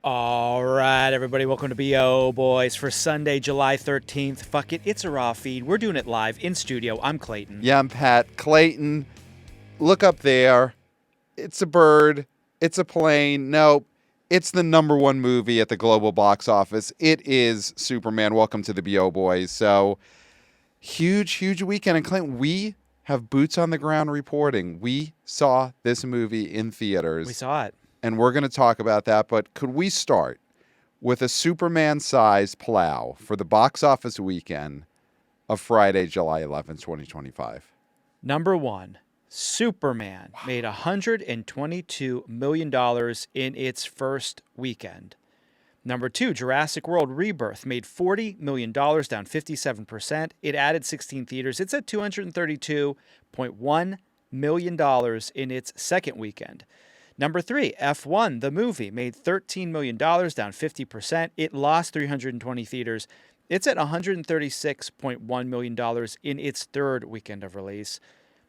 All right, everybody, welcome to BO Boys for Sunday, July 13th. Fuck it, it's a raw feed. We're doing it live in studio. I'm Clayton. Yeah, I'm Pat. Clayton, look up there. It's a bird. It's a plane. Nope. It's the number one movie at the global box office. It is Superman. Welcome to the BO Boys. So, huge weekend. And Clayton, we have boots on the ground reporting. We saw this movie in theaters. We saw it. And we're going to talk about that. But could we start with a Superman-sized plow for the box office weekend of Friday, July 11th, 2025? Number one, Superman made $122 million in its first weekend. Number two, Jurassic World Rebirth made $40 million, down 57%. It added 16 theaters. It's at $232.1 million in its second weekend. Number three, F1, the movie, made $13 million, down 50%. It lost 320 theaters. It's at $136.1 million in its third weekend of release.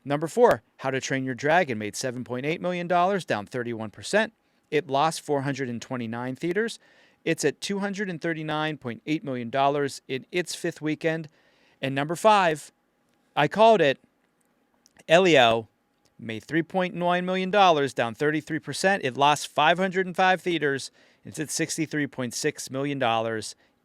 Number four, How to Train Your Dragon made $7.8 million, down 31%. It lost 429 theaters. It's at $239.8 million in its fifth weekend. And number five, I called it, Elio, made $3.9 million, down 33%. It lost 505 theaters. It's at $63.6 million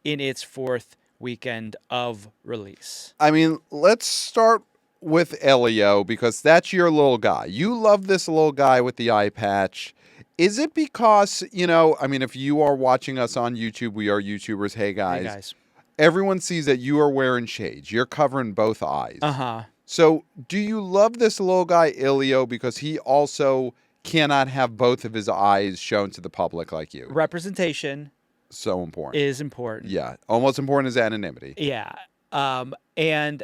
in its fourth weekend of release. I mean, let's start with Elio because that's your little guy. You love this little guy with the eye patch. Is it because, if you are watching us on YouTube, we are YouTubers. Hey, guys. Everyone sees that you are wearing shades. You're covering both eyes. Uh-huh. So, do you love this little guy, Elio, because he also cannot have both of his eyes shown to the public like you? Representation So important. is important. Yeah, almost important as anonymity. Yeah. And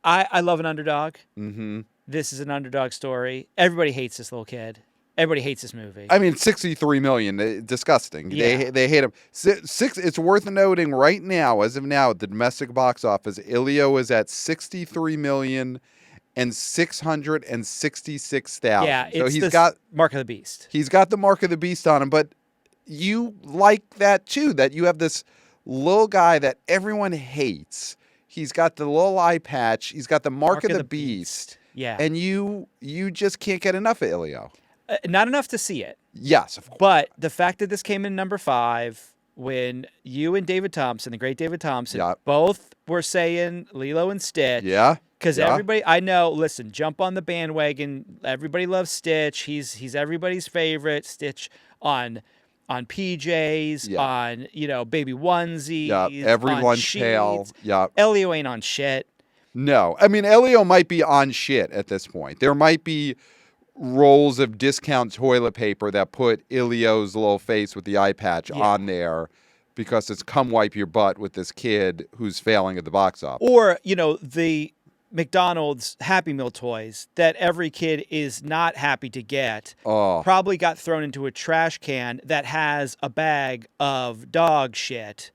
I love an underdog. Mm-hmm. This is an underdog story. Everybody hates this little kid. Everybody hates this movie. I mean, 63 million, disgusting. Yeah. They hate him. It's worth noting right now, as of now, at the domestic box office, Elio is at 63 million and 666,000. Yeah, so it's he's the got mark of the beast. He's got the mark of the beast on him, but you like that too. That you have this little guy that everyone hates. He's got the little eye patch. He's got the mark of the beast. Yeah, and you just can't get enough of Elio. Not enough to see it. Yes, of course. But the fact that this came in number 5, when you and David Thompson, the great David Thompson, both were saying Lilo and Stitch. Yeah. Because everybody, I know, listen, jump on the bandwagon. Everybody loves Stitch. He's everybody's favorite. Stitch on PJs, on, baby onesies. Yeah, every lunch pail. Yeah. Elio ain't on shit. No. I mean, Elio might be on shit at this point. There might be rolls of discount toilet paper that put Elio's little face with the eye patch on there because it's come wipe your butt with this kid who's failing at the box office. Or, the McDonald's Happy Meal toys that every kid is not happy to get probably got thrown into a trash can that has a bag of dog shit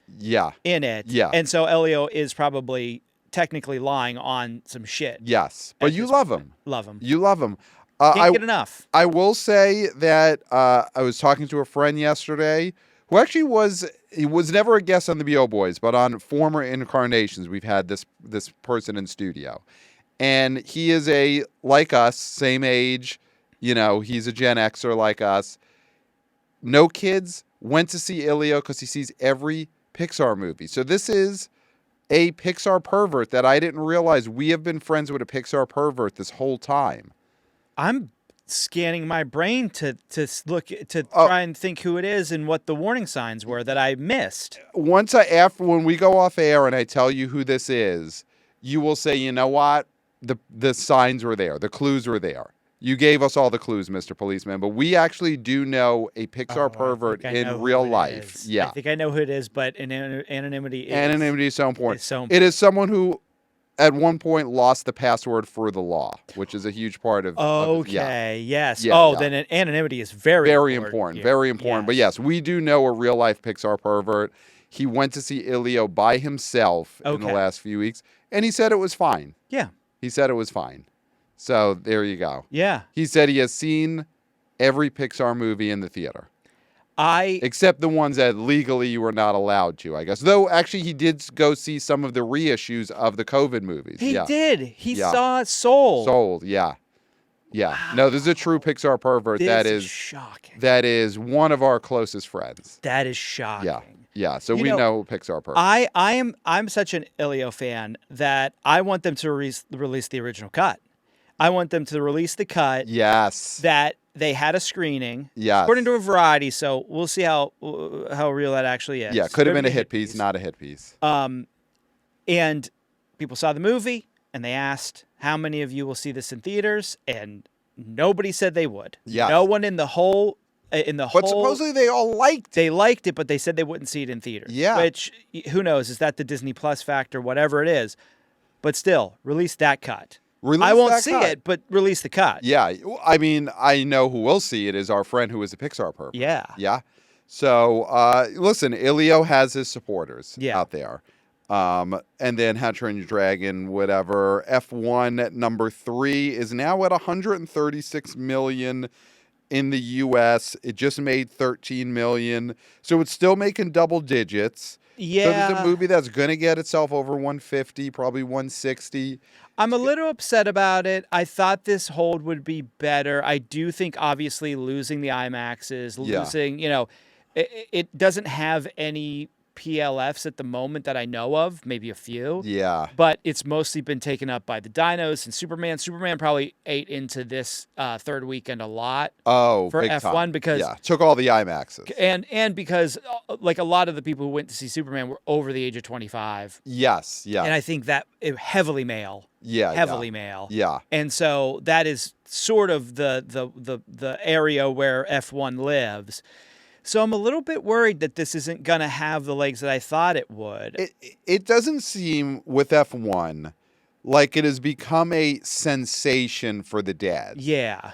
in it. Yeah. And so Elio is probably technically lying on some shit. Yes. But you love him. Love him. You love him. Can't get enough. I will say that I was talking to a friend yesterday who actually was never a guest on the BO Boys, but on former incarnations, we've had this person in studio. And he is like us, same age, he's a Gen Xer like us. No kids, went to see Elio because he sees every Pixar movie. So this is a Pixar pervert that I didn't realize. We have been friends with a Pixar pervert this whole time. I'm scanning my brain to look to try and think who it is and what the warning signs were that I missed. When we go off air and I tell you who this is, you will say, you know what? The signs were there. The clues were there. You gave us all the clues, Mr. Policeman, but we actually do know a Pixar pervert in real life. Yeah. I think I know who it is, but anonymity is so important. It's so important. It is someone who at one point lost the password for the law, which is a huge part of yes. Yeah, then anonymity is very important. Very important. Yes. But yes, we do know a real life Pixar pervert. He went to see Elio by himself in the last few weeks, and he said it was fine. Yeah. He said it was fine. So there you go. Yeah. He said he has seen every Pixar movie in the theater. Except the ones that legally you were not allowed to, I guess. Though, actually, he did go see some of the reissues of the COVID movies. He yeah. did. He Yeah. saw Soul. Sold, yeah. Yeah. Wow. No, this is a true Pixar pervert. This That is is shocking. That is one of our closest friends. That is shocking. Yeah. Yeah. So You we know, know Pixar pervert. I'm such an Elio fan that I want them to release the original cut. I want them to release the cut Yes. that they had a screening. Yes. According to a Variety, so we'll see how real that actually is. Yeah, could have been a hit piece, not a hit piece. And people saw the movie and they asked, how many of you will see this in theaters? And nobody said they would. Yes. No one in the whole But supposedly they all liked it. They liked it, but they said they wouldn't see it in theaters. Yeah. Which, who knows? Is that the Disney Plus factor? Whatever it is. But still, release that cut. I won't see it, but release the cut. Yeah. I mean, I know who will see it is our friend who is a Pixar pervert. Yeah. Yeah. So, listen, Elio has his supporters out there. And then How to Train Your Dragon, whatever. F1 at number 3 is now at 136 million in the U.S. It just made 13 million. So it's still making double digits. Yeah. So this is a movie that's going to get itself over 150, probably 160. I'm a little upset about it. I thought this hold would be better. I do think, obviously, losing the IMAXs, losing, it doesn't have any PLFs at the moment that I know of, maybe a few. Yeah. But it's mostly been taken up by the Dinos and Superman. Superman probably ate into this third weekend a lot. Oh, for big F1 time. because took all the IMAXs. And because like a lot of the people who went to see Superman were over the age of 25. Yes, yeah. And I think that heavily male. Heavily male. Yeah. And so that is sort of the area where F1 lives. So I'm a little bit worried that this isn't going to have the legs that I thought it would. It doesn't seem with F1 like it has become a sensation for the dads. Yeah.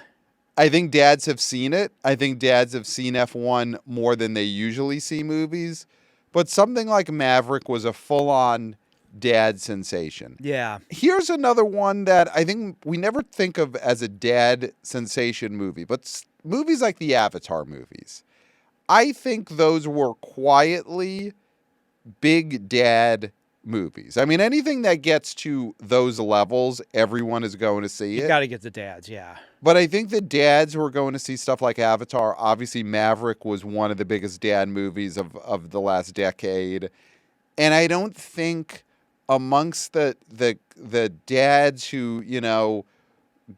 I think dads have seen it. I think dads have seen F1 more than they usually see movies. But something like Maverick was a full-on dad sensation. Yeah. Here's another one that I think we never think of as a dad sensation movie, but movies like the Avatar movies. I think those were quietly big dad movies. I mean, anything that gets to those levels, everyone is going to see it. You got to get the dads, yeah. But I think the dads were going to see stuff like Avatar. Obviously, Maverick was one of the biggest dad movies of the last decade. And I don't think amongst the dads who,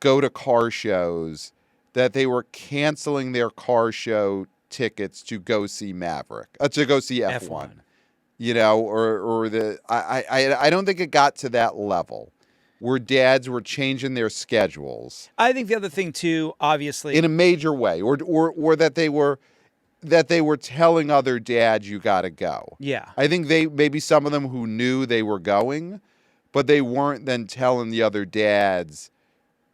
go to car shows that they were canceling their car show tickets to go see Maverick, to go see F1. I don't think it got to that level where dads were changing their schedules. I think the other thing too, obviously, in a major way, or that they were telling other dads you got to go. Yeah. I think maybe some of them who knew they were going, but they weren't then telling the other dads,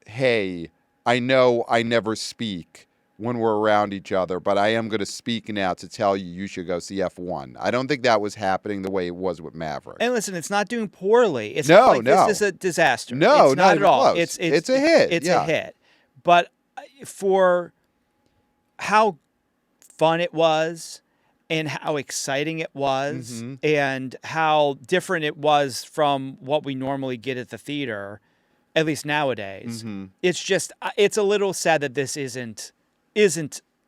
"Hey, I know I never speak when we're around each other, but I am going to speak now to tell you should go see F1." I don't think that was happening the way it was with Maverick. And listen, it's not doing poorly. It's not like this is a disaster. No, it's not at all. Close. It's a hit. It's a hit. But for how fun it was and how exciting it was and how different it was from what we normally get at the theater, at least nowadays, it's a little sad that this isn't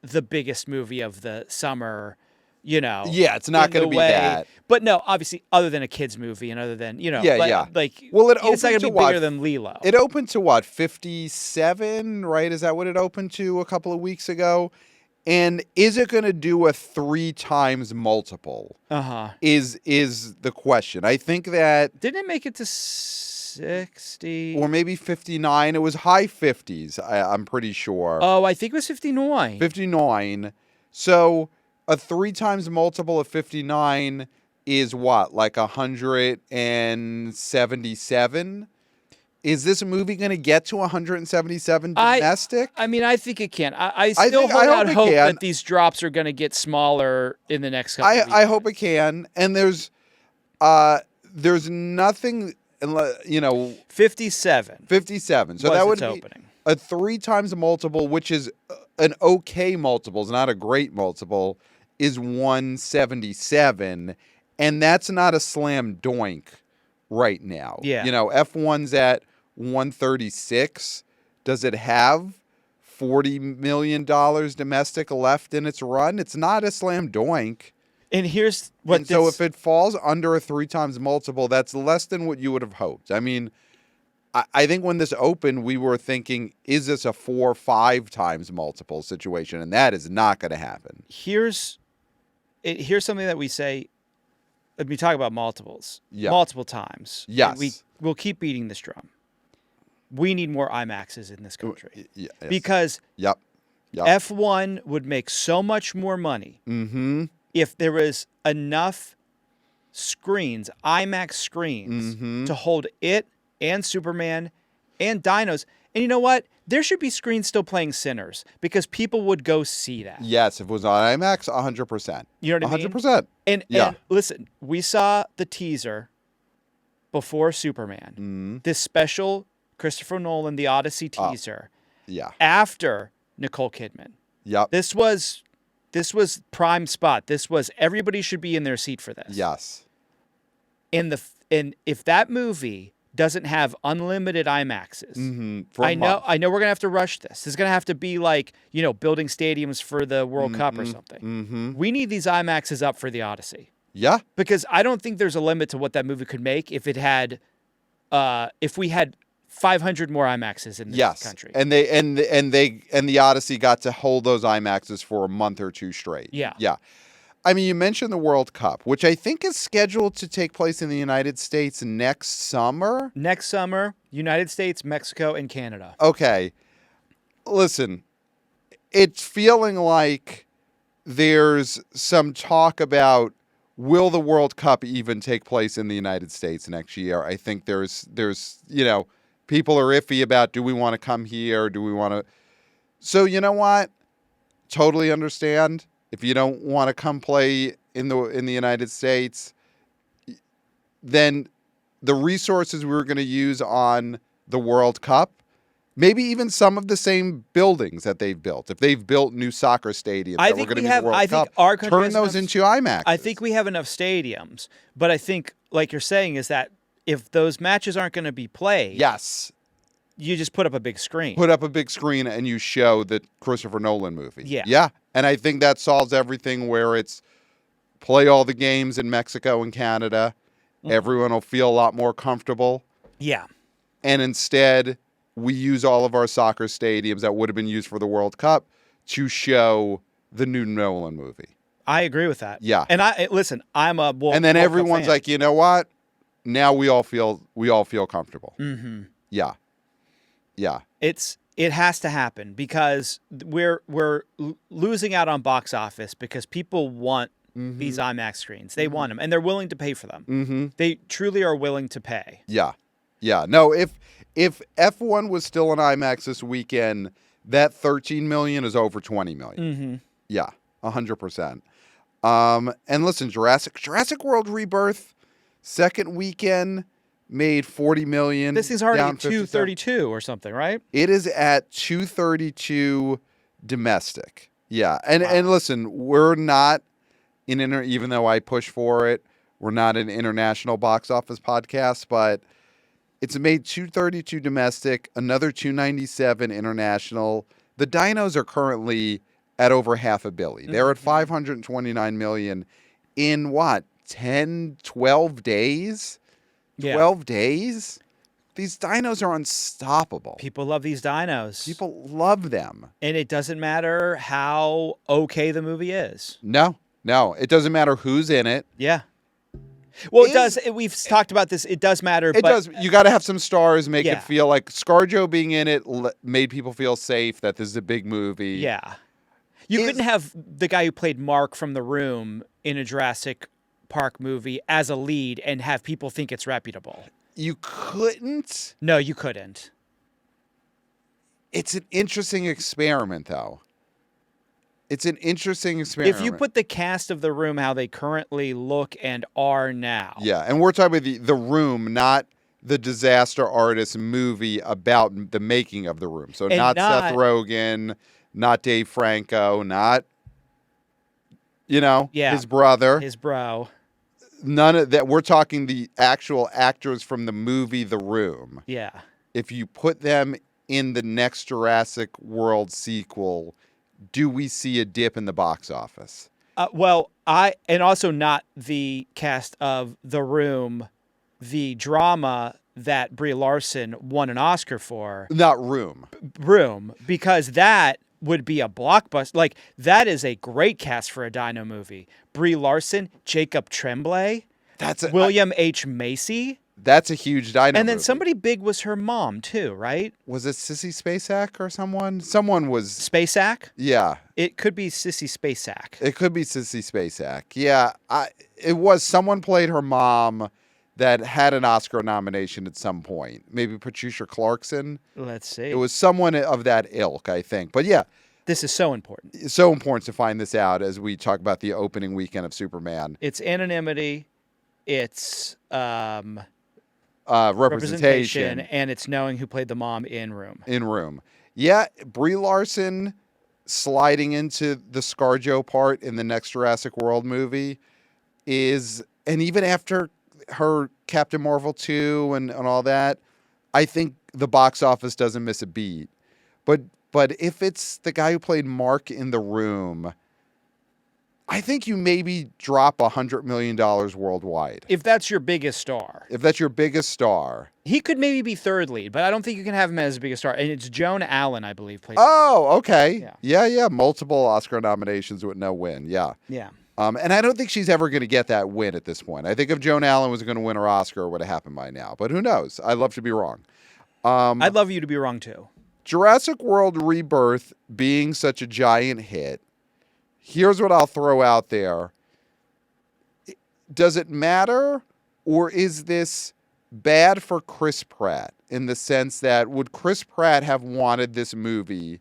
the biggest movie of the summer, Yeah, it's not going to be that. But no, obviously, other than a kid's movie and other than, Well, it's not going to be bigger than Lilo. It opened to what, 57, right? Is that what it opened to a couple of weeks ago? And is it going to do a 3 times multiple? Is the question. I think that... Didn't it make it to 60? Or maybe 59. It was high 50s, I'm pretty sure. Oh, I think it was 59. 59. So a 3 times multiple of 59 is what? Like 177? Is this movie going to get to 177 domestic? I mean, I think it can. I still hope that these drops are going to get smaller in the next couple of weeks. I hope it can. And there's nothing... 57. 57. So that would be a 3 times multiple, which is an okay multiple. It's not a great multiple is 177, and that's not a slam doink right now. Yeah. You know, F1's at 136. Does it have $40 million domestic left in its run? It's not a slam doink. And here's what so if it falls under a 3 times multiple, that's less than what you would have hoped. I mean, I think when this opened, we were thinking, is this a 4 or 5 times multiple situation? And that is not going to happen. Here's something that we say. We talk about multiples multiple times. Yes. We'll keep beating this drum. We need more IMAXs in this country. Yes. Because F1 would make so much more money if there was enough screens, IMAX screens, to hold it and Superman and Dinos. And you know what? There should be screens still playing Sinners because people would go see that. Yes, if it was on IMAX, 100%. You know what I mean? 100%. And listen, we saw the teaser before Superman. This special Christopher Nolan, the Odyssey teaser. After Nicole Kidman. Yep. This was prime spot. This was everybody should be in their seat for this. Yes. And if that movie doesn't have unlimited IMAXs, I know we're gonna have to rush this. It's gonna have to be like, you know, building stadiums for the World Cup or something. We need these IMAXs up for the Odyssey. Yeah. Because I don't think there's a limit to what that movie could make if it had, if we had 500 more IMAXs in this country. And the Odyssey got to hold those IMAXs for a month or two straight. Yeah. Yeah. I mean, you mentioned the World Cup, which I think is scheduled to take place in the United States next summer. Next summer, United States, Mexico, and Canada. Okay. Listen, it's feeling like there's some talk about, will the World Cup even take place in the United States next year? I think there's you know, people are iffy about, do we want to come here? Do we want to? So you know what? Totally understand. If you don't want to come play in the United States, then the resources we were going to use on the World Cup, maybe even some of the same buildings that they've built. If they've built new soccer stadiums that were going to be the World Cup, turn those into IMAX. I think we have enough stadiums, but I think, like you're saying, is that if those matches aren't going to be played, you just put up a big screen. Put up a big screen and you show the Christopher Nolan movie. Yeah. Yeah. And I think that solves everything, where it's play all the games in Mexico and Canada. Everyone will feel a lot more comfortable. Yeah. And instead, we use all of our soccer stadiums that would have been used for the World Cup to show the new Nolan movie. I agree with that. Yeah. And I'm a and then everyone's like, you know what? Now we all feel comfortable. Yeah. Yeah. It has to happen because we're losing out on box office because people want these IMAX screens. They want them, and they're willing to pay for them. They truly are willing to pay. Yeah. Yeah. No, if F1 was still in IMAX this weekend, that 13 million is over 20 million. Yeah, 100%. And listen, Jurassic World Rebirth, second weekend, made 40 million. This is already at 232 or something, right? It is at 232 domestic. Yeah. And listen, we're not even though I push for it, we're not an international box office podcast, but it's made 232 domestic, another 297 international. The Dinos are currently at over $500 million. They're at 529 million in what? 10, 12 days? 12 days? These dinos are unstoppable. People love these dinos. People love them. And it doesn't matter how okay the movie is. No. It doesn't matter who's in it. Yeah. Well, it does. We've talked about this. It does matter. It does. You got to have some stars, make it feel like ScarJo being in it made people feel safe that this is a big movie. Yeah. You couldn't have the guy who played Mark from The Room in a Jurassic Park movie as a lead and have people think it's reputable. You couldn't? No, you couldn't. It's an interesting experiment, though. It's an interesting experiment. If you put the cast of The Room how they currently look and are now. Yeah, and we're talking about the Room, not the disaster artist movie about the making of The Room. So not Seth Rogen, not Dave Franco, not You know, Yeah. his brother. His bro. None of that. We're talking the actual actors from the movie The Room. Yeah. If you put them in the next Jurassic World sequel, do we see a dip in the box office? Well, and also not the cast of The Room, the drama that Brie Larson won an Oscar for. Not Room. Room, because that would be a blockbuster. Like, that is a great cast for a dino movie. Brie Larson, Jacob Tremblay, William H. Macy. That's a huge dino And then movie. somebody big was her mom, too, right? Was it Sissy Spacek or someone? Someone was... Spacek? Yeah. It could be Sissy Spacek. It could be Sissy Spacek. Yeah. It was someone played her mom that had an Oscar nomination at some point. Maybe Patricia Clarkson. Let's see. It was someone of that ilk, I think. But yeah. This is so important. It's so important to find this out as we talk about the opening weekend of Superman. It's anonymity. It's... representation, and it's knowing who played the mom in Room. In Room. Yeah, Brie Larson sliding into the ScarJo part in the next Jurassic World movie is, and even after her Captain Marvel 2 and all that, I think the box office doesn't miss a beat. But if it's the guy who played Mark in The Room, I think you maybe drop $100 million worldwide. If that's your biggest star. If that's your biggest star. He could maybe be third lead, but I don't think you can have him as the biggest star. And it's Joan Allen, I believe, plays. Oh, okay. Yeah. Multiple Oscar nominations with no win. Yeah. Yeah. And I don't think she's ever going to get that win at this point. I think if Joan Allen was going to win her Oscar, it would have happened by now. But who knows? I'd love to be wrong. I'd love you to be wrong, too. Jurassic World Rebirth being such a giant hit, here's what I'll throw out there. Does it matter, or is this bad for Chris Pratt in the sense that would Chris Pratt have wanted this movie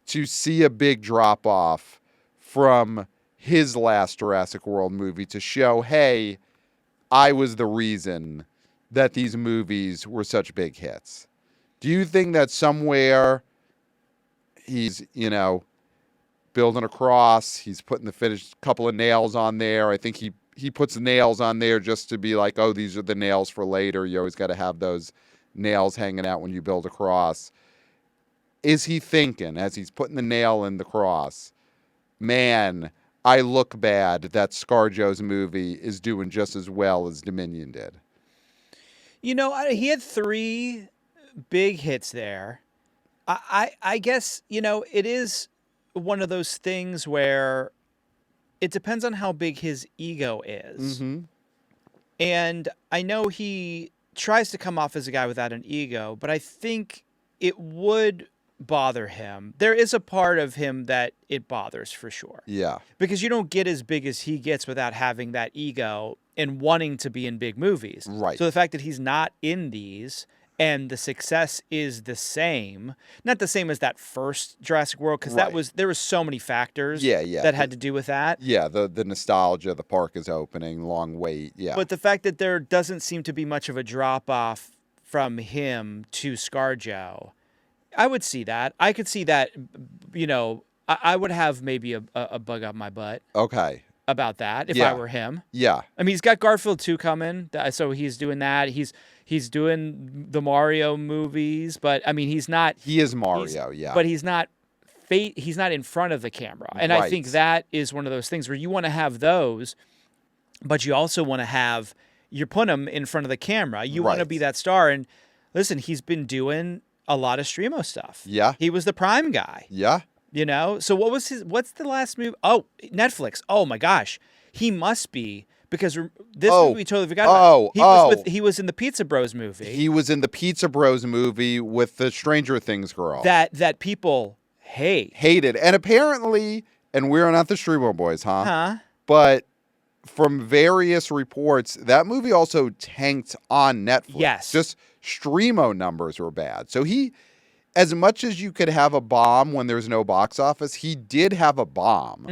to see a big drop-off from his last Jurassic World movie to show, hey, I was the reason that these movies were such big hits? Do you think that somewhere he's, building a cross, he's putting the finished couple of nails on there? I think he puts nails on there just to be like, oh, these are the nails for later. You always got to have those nails hanging out when you build a cross. Is he thinking, as he's putting the nail in the cross, man, I look bad that ScarJo's movie is doing just as well as Dominion did? He had 3 big hits there. I guess, it is one of those things where it depends on how big his ego is. Mm-hmm. And I know he tries to come off as a guy without an ego, but I think it would bother him. There is a part of him that it bothers for sure. Yeah. Because you don't get as big as he gets without having that ego and wanting to be in big movies. Right. So the fact that he's not in these and the success is the same, not the same as that first Jurassic World, because there was so many factors that had to do with that. Yeah, the nostalgia, the park is opening, long wait, yeah. But the fact that there doesn't seem to be much of a drop-off from him to ScarJo, I would see that. I could see that, I would have maybe a bug up my butt. Okay. About that if I were him. Yeah. I mean, he's got Garfield 2 coming, so he's doing that. He's doing the Mario movies, but I mean, he's not. He is Mario, yeah. But he's not in front of the camera. And I think that is one of those things where you want to have those, but you also want to have, you're putting him in front of the camera. You want to be that star. And listen, he's been doing a lot of Streamo stuff. Yeah. He was the Prime guy. Yeah. So what's the last movie? Oh, Netflix. Oh my gosh. He must be, because this movie we totally forgot about. He was in the Pizza Bros movie. He was in the Pizza Bros movie with the Stranger Things girl. That people hated. And apparently, and we're not the Streamo boys, huh? Huh? But from various reports, that movie also tanked on Netflix. Yes. Just Streamo numbers were bad. So as much as you could have a bomb when there's no box office, he did have a bomb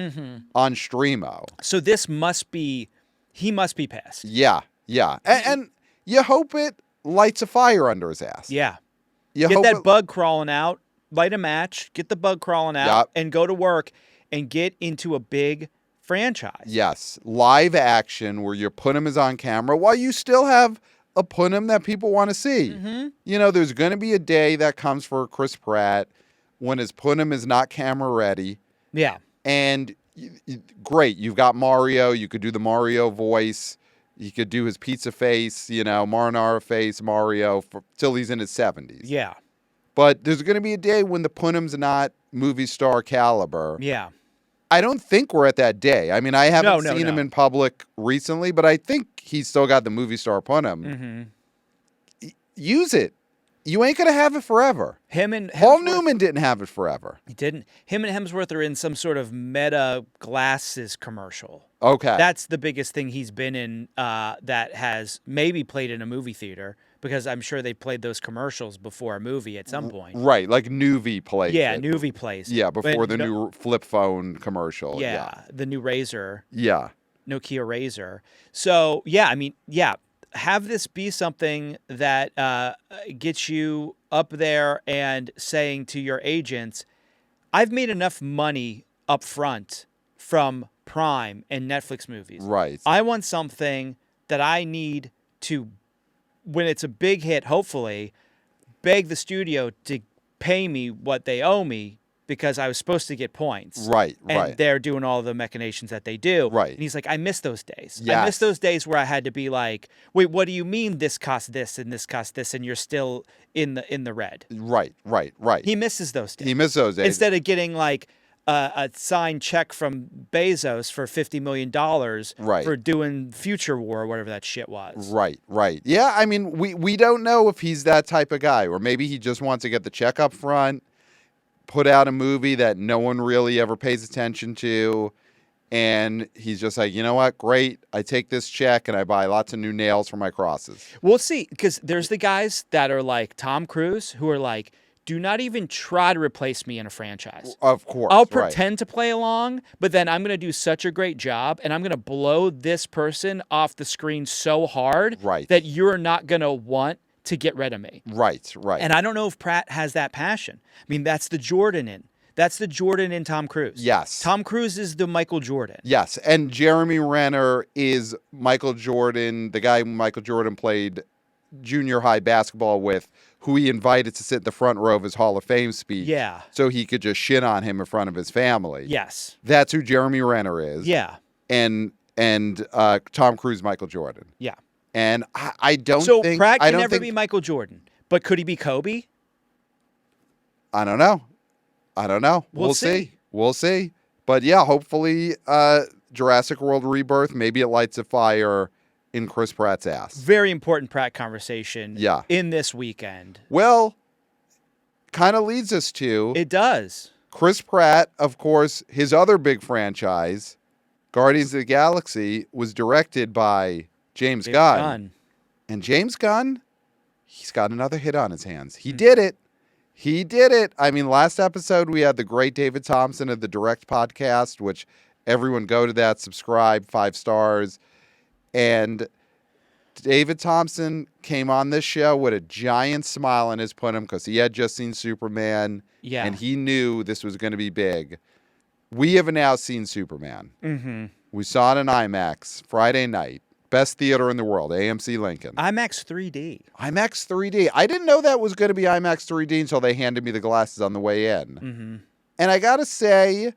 on Streamo. So he must be pissed. Yeah. And you hope it lights a fire under his ass. Yeah. Get that bug crawling out, light a match, get the bug crawling out, and go to work and get into a big franchise. Yes, live action where your Punim is on camera while you still have a Punim that people want to see. Mm-hmm. You know, there's going to be a day that comes for Chris Pratt when his Punim is not camera ready. Yeah. And great, you've got Mario. You could do the Mario voice. You could do his pizza face, you know, marinara face Mario till he's in his 70s. Yeah. But there's going to be a day when the Punim's not movie star caliber. Yeah. I don't think we're at that day. I mean, I haven't seen him No. in public recently, but I think he's still got the movie star Punim. Mm-hmm. Use it. You ain't going to have it forever. Him and Paul Hemsworth- Newman didn't have it forever. He didn't. Him and Hemsworth are in some sort of Meta glasses commercial. Okay. That's the biggest thing he's been in that has maybe played in a movie theater, because I'm sure they played those commercials before a movie at some point. Right, like Nuvi plays Yeah, it. Nuvi plays. Yeah, before But the new flip phone commercial. Yeah, the new Razor, Yeah. Nokia Razor. So, yeah, I mean, yeah, have this be something that gets you up there and saying to your agents, I've made enough money up front from Prime and Netflix movies. Right. I want something that I need to, when it's a big hit, hopefully, beg the studio to pay me what they owe me because I was supposed to get points. Right, and right. they're doing all the machinations that they do. Right. And he's like, I miss those days. I Yes. miss those days where I had to be like, wait, what do you mean this costs this and this costs this and you're still in the red? Right. He misses those days. He missed those days. Instead of getting like a signed check from Bezos for $50 million Right. for doing Future War or whatever that shit was. Right. Yeah, I mean, we don't know if he's that type of guy, or maybe he just wants to get the check up front, put out a movie that no one really ever pays attention to, and he's just like, you know what, great, I take this check and I buy lots of new nails for my crosses. We'll see, because there's the guys that are like Tom Cruise who are like, do not even try to replace me in a franchise. Of course. I'll right. pretend to play along, but then I'm going to do such a great job and I'm going to blow this person off the screen so hard Right. that you're not going to want to get rid of me. Right. And I don't know if Pratt has that passion. I mean, that's the Jordan in. That's the Jordan in Tom Cruise. Yes. Tom Cruise is the Michael Jordan. Yes, and Jeremy Renner is Michael Jordan, the guy Michael Jordan played junior high basketball with, who he invited to sit in the front row of his Hall of Fame speech. Yeah. So he could just shit on him in front of his family. Yes. That's who Jeremy Renner is. Yeah. And Tom Cruise, Michael Jordan. Yeah. And I don't So think... Pratt I can don't never think, be Michael Jordan, but could he be Kobe? I don't know. We'll see. We'll see. But yeah, hopefully Jurassic World Rebirth, maybe it lights a fire in Chris Pratt's ass. Very important Pratt conversation. Yeah. In this weekend. Well, kind of leads us to It does. Chris Pratt, of course, his other big franchise, Guardians of the Galaxy, was directed by James Gunn. And James Gunn, he's got another hit on his hands. He did it. I mean, last episode we had the great David Thompson of the Direct podcast, which everyone go to that, subscribe, 5 stars. And David Thompson came on this show with a giant smile on his punim because he had just seen Superman. Yeah. And he knew this was going to be big. We have now seen Superman. Mm-hmm. We saw it in IMAX Friday night. Best theater in the world, AMC Lincoln. IMAX 3D. IMAX 3D. I didn't know that was going to be IMAX 3D until they handed me the glasses on the way in. Mm-hmm. And I got to say,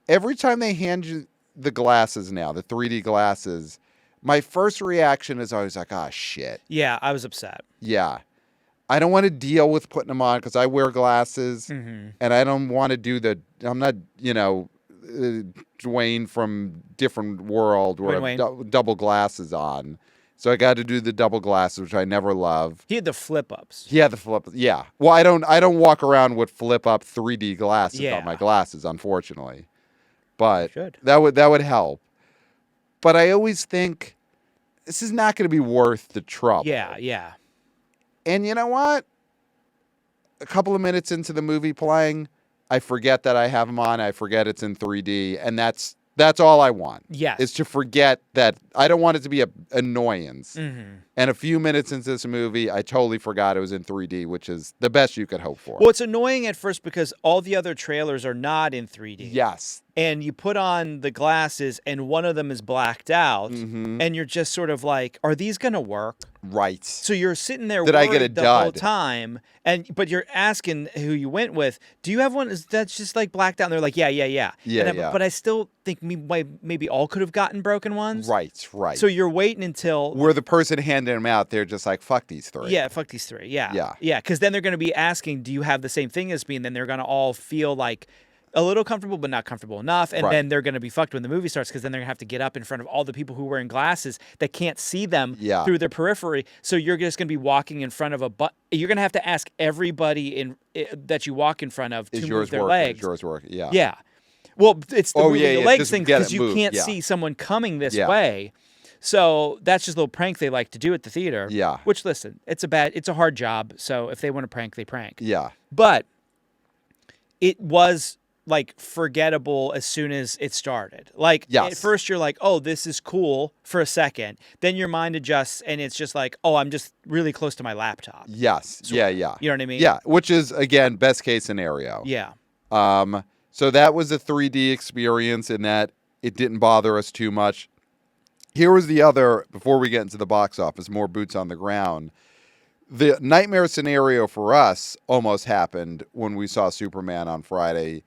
every time they hand you the glasses now, the 3D glasses, my first reaction is always like, oh, shit. Yeah, I was upset. Yeah. I don't want to deal with putting them on because I wear glasses and I don't want to do I'm not, Dwayne from different world where I've double glasses on. So I got to do the double glasses, which I never love. He had the flip-ups. He had the flip. Yeah. Well, I don't walk around with flip-up 3D glasses on my glasses, unfortunately. But that would help. But I always think this is not going to be worth the trouble. Yeah. And you know what? A couple of minutes into the movie playing, I forget that I have them on. I forget it's in 3D, and that's all I want. Yes. Is to forget that. I don't want it to be an annoyance. Mm-hmm. And a few minutes into this movie, I totally forgot it was in 3D, which is the best you could hope for. Well, it's annoying at first because all the other trailers are not in 3D. Yes. and you put on the glasses and one of them is blacked out, Mm-hmm. and you're just sort of like, are these going to work? Right. So you're sitting there Did I get a worried the whole dud? time, but you're asking who you went with, do you have one that's just like blacked out? And they're like, yeah. Yeah, yeah. But I still think maybe all could have gotten broken ones. Right, right. So you're waiting until... Where the person handing them out, they're just like, fuck these three. Yeah, fuck these three. Yeah. Yeah. Yeah, because then they're going to be asking, do you have the same thing as me? And then they're going to all feel like a little comfortable, but not comfortable enough. And Right. then they're going to be fucked when the movie starts, because then they're going to have to get up in front of all the people who are wearing glasses that can't see them Yeah. through their periphery. So you're just going to be walking in front of you're going to have to ask everybody that you walk in front of to move their legs. Is yours working? Yeah. Yeah. Well, it's the moving the legs just thing, get it because you moved, can't yeah. see someone coming this Yeah. way. So that's just a little prank they like to do at the theater. Yeah. Which, listen, it's a hard job. So if they want to prank, they prank. Yeah. But it was like forgettable as soon as it started. Like Yes. at first you're like, oh, this is cool for a second. Then your mind adjusts and it's just like, oh, I'm just really close to my laptop. Yes. Yeah, yeah. You know what I mean? Yeah, which is, again, best case scenario. Yeah. So that was a 3D experience in that it didn't bother us too much. Here was the other, before we get into the box office, more boots on the ground. The nightmare scenario for us almost happened when we saw Superman on Friday,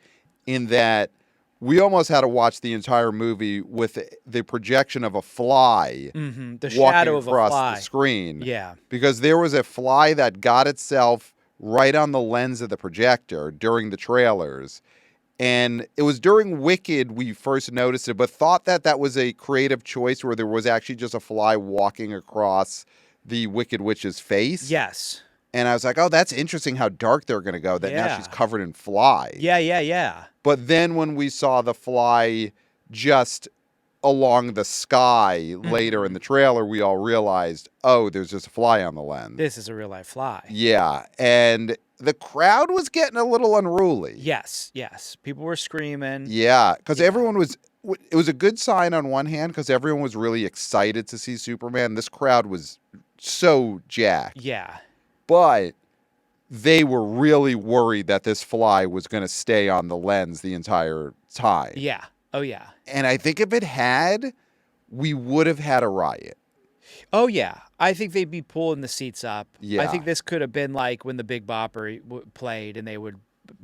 in that we almost had to watch the entire movie with the projection of a fly Mm-hmm. The walking shadow of a across fly. the screen. Yeah. Because there was a fly that got itself right on the lens of the projector during the trailers. And it was during Wicked we first noticed it, but thought that was a creative choice where there was actually just a fly walking across the Wicked Witch's face. Yes. And I was like, oh, that's interesting how dark they're going to go, that now Yeah. she's covered in fly. Yeah. But then when we saw the fly just along the sky Mm-hmm. later in the trailer, we all realized, oh, there's just a fly on the lens. This is a real life fly. Yeah. And the crowd was getting a little unruly. Yes. People were screaming. Yeah. Because everyone was, it was a good sign on one hand because everyone was really excited to see Superman. This crowd was so jacked. Yeah. But they were really worried that this fly was going to stay on the lens the entire time. Yeah. Oh, yeah. And I think if it had, we would have had a riot. Oh, yeah. I think they'd be pulling the seats up. Yeah. I think this could have been like when the Big Bopper played and they would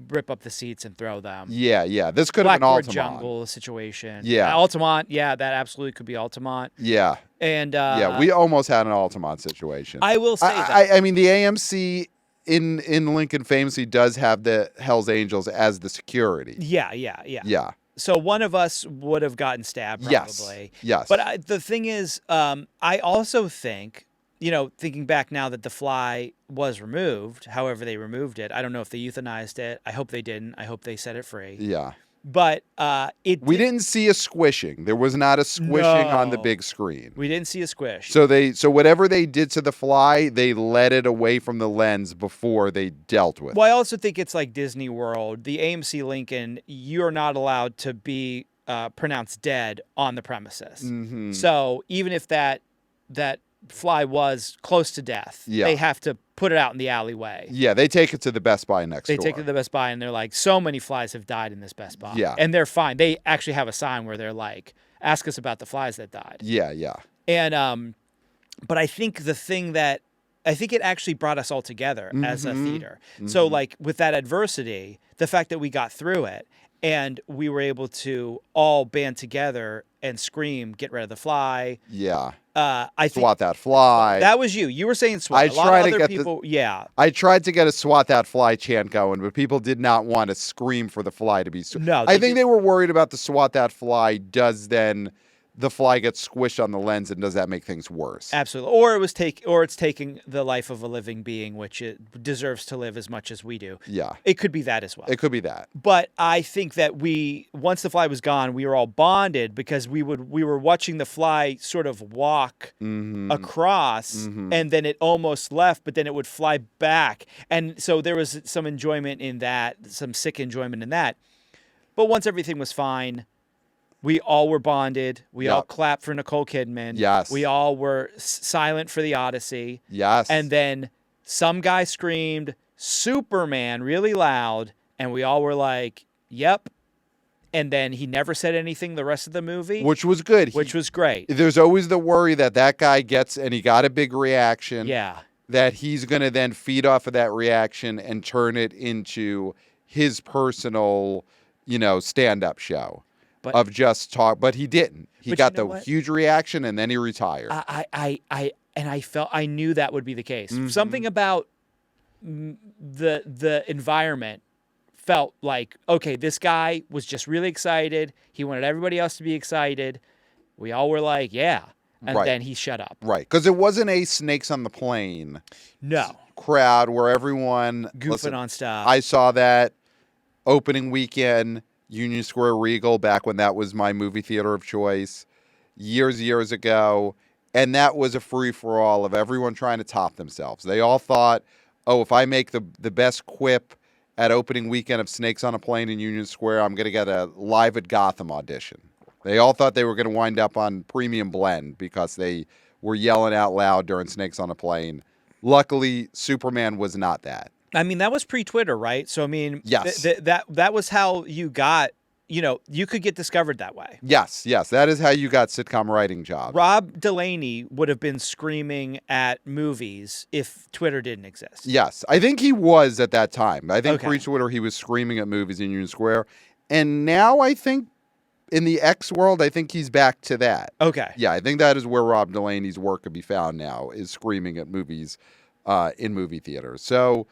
rip up the seats and throw them. Yeah. This could have been Blackboard Altamont. Jungle situation. Yeah. Altamont. Yeah, that absolutely could be Altamont. Yeah. And Yeah, we almost had an Altamont situation. I will say that. I mean, the AMC in Lincoln famously does have the Hells Angels as the security. Yeah. Yeah. So one of us would have gotten stabbed probably. Yes. But the thing is, I also think, thinking back now that the fly was removed, however they removed it, I don't know if they euthanized it. I hope they didn't. I hope they set it free. Yeah. But we didn't see a squishing. There was not a squishing on the No. big screen. We didn't see a squish. So whatever they did to the fly, they let it away from the lens before they dealt with. Well, I also think it's like Disney World. The AMC Lincoln, you're not allowed to be pronounced dead on the premises. Mm-hmm. So even if that fly was close to death, Yeah. they have to put it out in the alleyway. Yeah, they take it to the Best Buy next They door. take it to the Best Buy and they're like, so many flies have died in this Best Buy. Yeah. And they're fine. They actually have a sign where they're like, ask us about the flies that died. Yeah. And but I think it actually brought us all together as a theater. So like with that adversity, the fact that we got through it and we were able to all band together and scream, get rid of the fly. Yeah. I think Swat that fly. that was you. You were saying swat. I A lot try of to other get the- people, yeah. I tried to get a swat that fly chant going, but people did not want to scream for the fly to be. No, I think they were worried about the swat that fly. Does then the fly get squished on the lens, and does that make things worse? Absolutely. Or it's taking the life of a living being, which it deserves to live as much as we do. Yeah, It could be that as well. it could be that. But I think that once the fly was gone, we were all bonded because we were watching the fly sort of walk across, and then it almost left, but then it would fly back, and so there was some enjoyment in that, some sick enjoyment in that. But once everything was fine, we all were bonded. We all Yep. clapped for Nicole Kidman. Yes. We all were silent for the Odyssey. Yes. And then some guy screamed Superman really loud, and we all were like, yep. and then he never said anything the rest of the movie, which was good. which was great. There's always the worry that guy gets, and he got a big reaction. Yeah. That he's going to then feed off of that reaction and turn it into his personal, stand-up show of just talk. But he didn't. He got the huge reaction, and then he retired. I knew that would be the case. Mm-hmm. Something about the environment felt like, okay, this guy was just really excited. He wanted everybody else to be excited. We all were like, yeah. And then he shut up. Right. Because it wasn't a Snakes on the Plane crowd where everyone goofing on stuff. I saw that opening weekend, Union Square Regal, back when that was my movie theater of choice, years ago. And that was a free-for-all of everyone trying to top themselves. They all thought, if I make the best quip at opening weekend of Snakes on a Plane in Union Square, I'm going to get a Live at Gotham audition. They all thought they were going to wind up on Premium Blend because they were yelling out loud during Snakes on a Plane. Luckily, Superman was not that. I mean, that was pre-Twitter, right? So, I mean, yes. That was how you got, you could get discovered that way. Yes. That is how you got sitcom writing jobs. Rob Delaney would have been screaming at movies if Twitter didn't exist. Yes. I think he was at that time. I think pre-Twitter he was screaming at movies in Union Square. And now I think in the X world, I think he's back to that. Okay. Yeah, I think that is where Rob Delaney's work could be found now, is screaming at movies in movie theaters. So,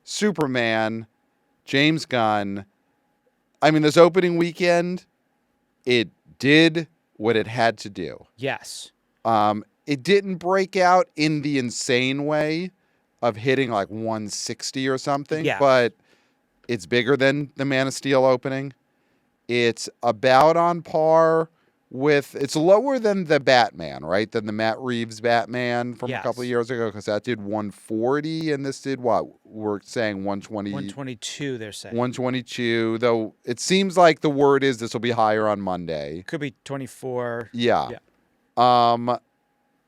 Superman, James Gunn, I mean, this opening weekend, it did what it had to do. Yes. It didn't break out in the insane way of hitting like 160 or something, but it's bigger than the Man of Steel opening. It's about on par with, it's lower than the Batman, right? Than the Matt Reeves Batman from a couple of years ago, because that did 140 and this did what? We're saying 120. 122, they're saying. 122, though it seems like the word is this will be higher on Monday. Could be 24. Yeah. And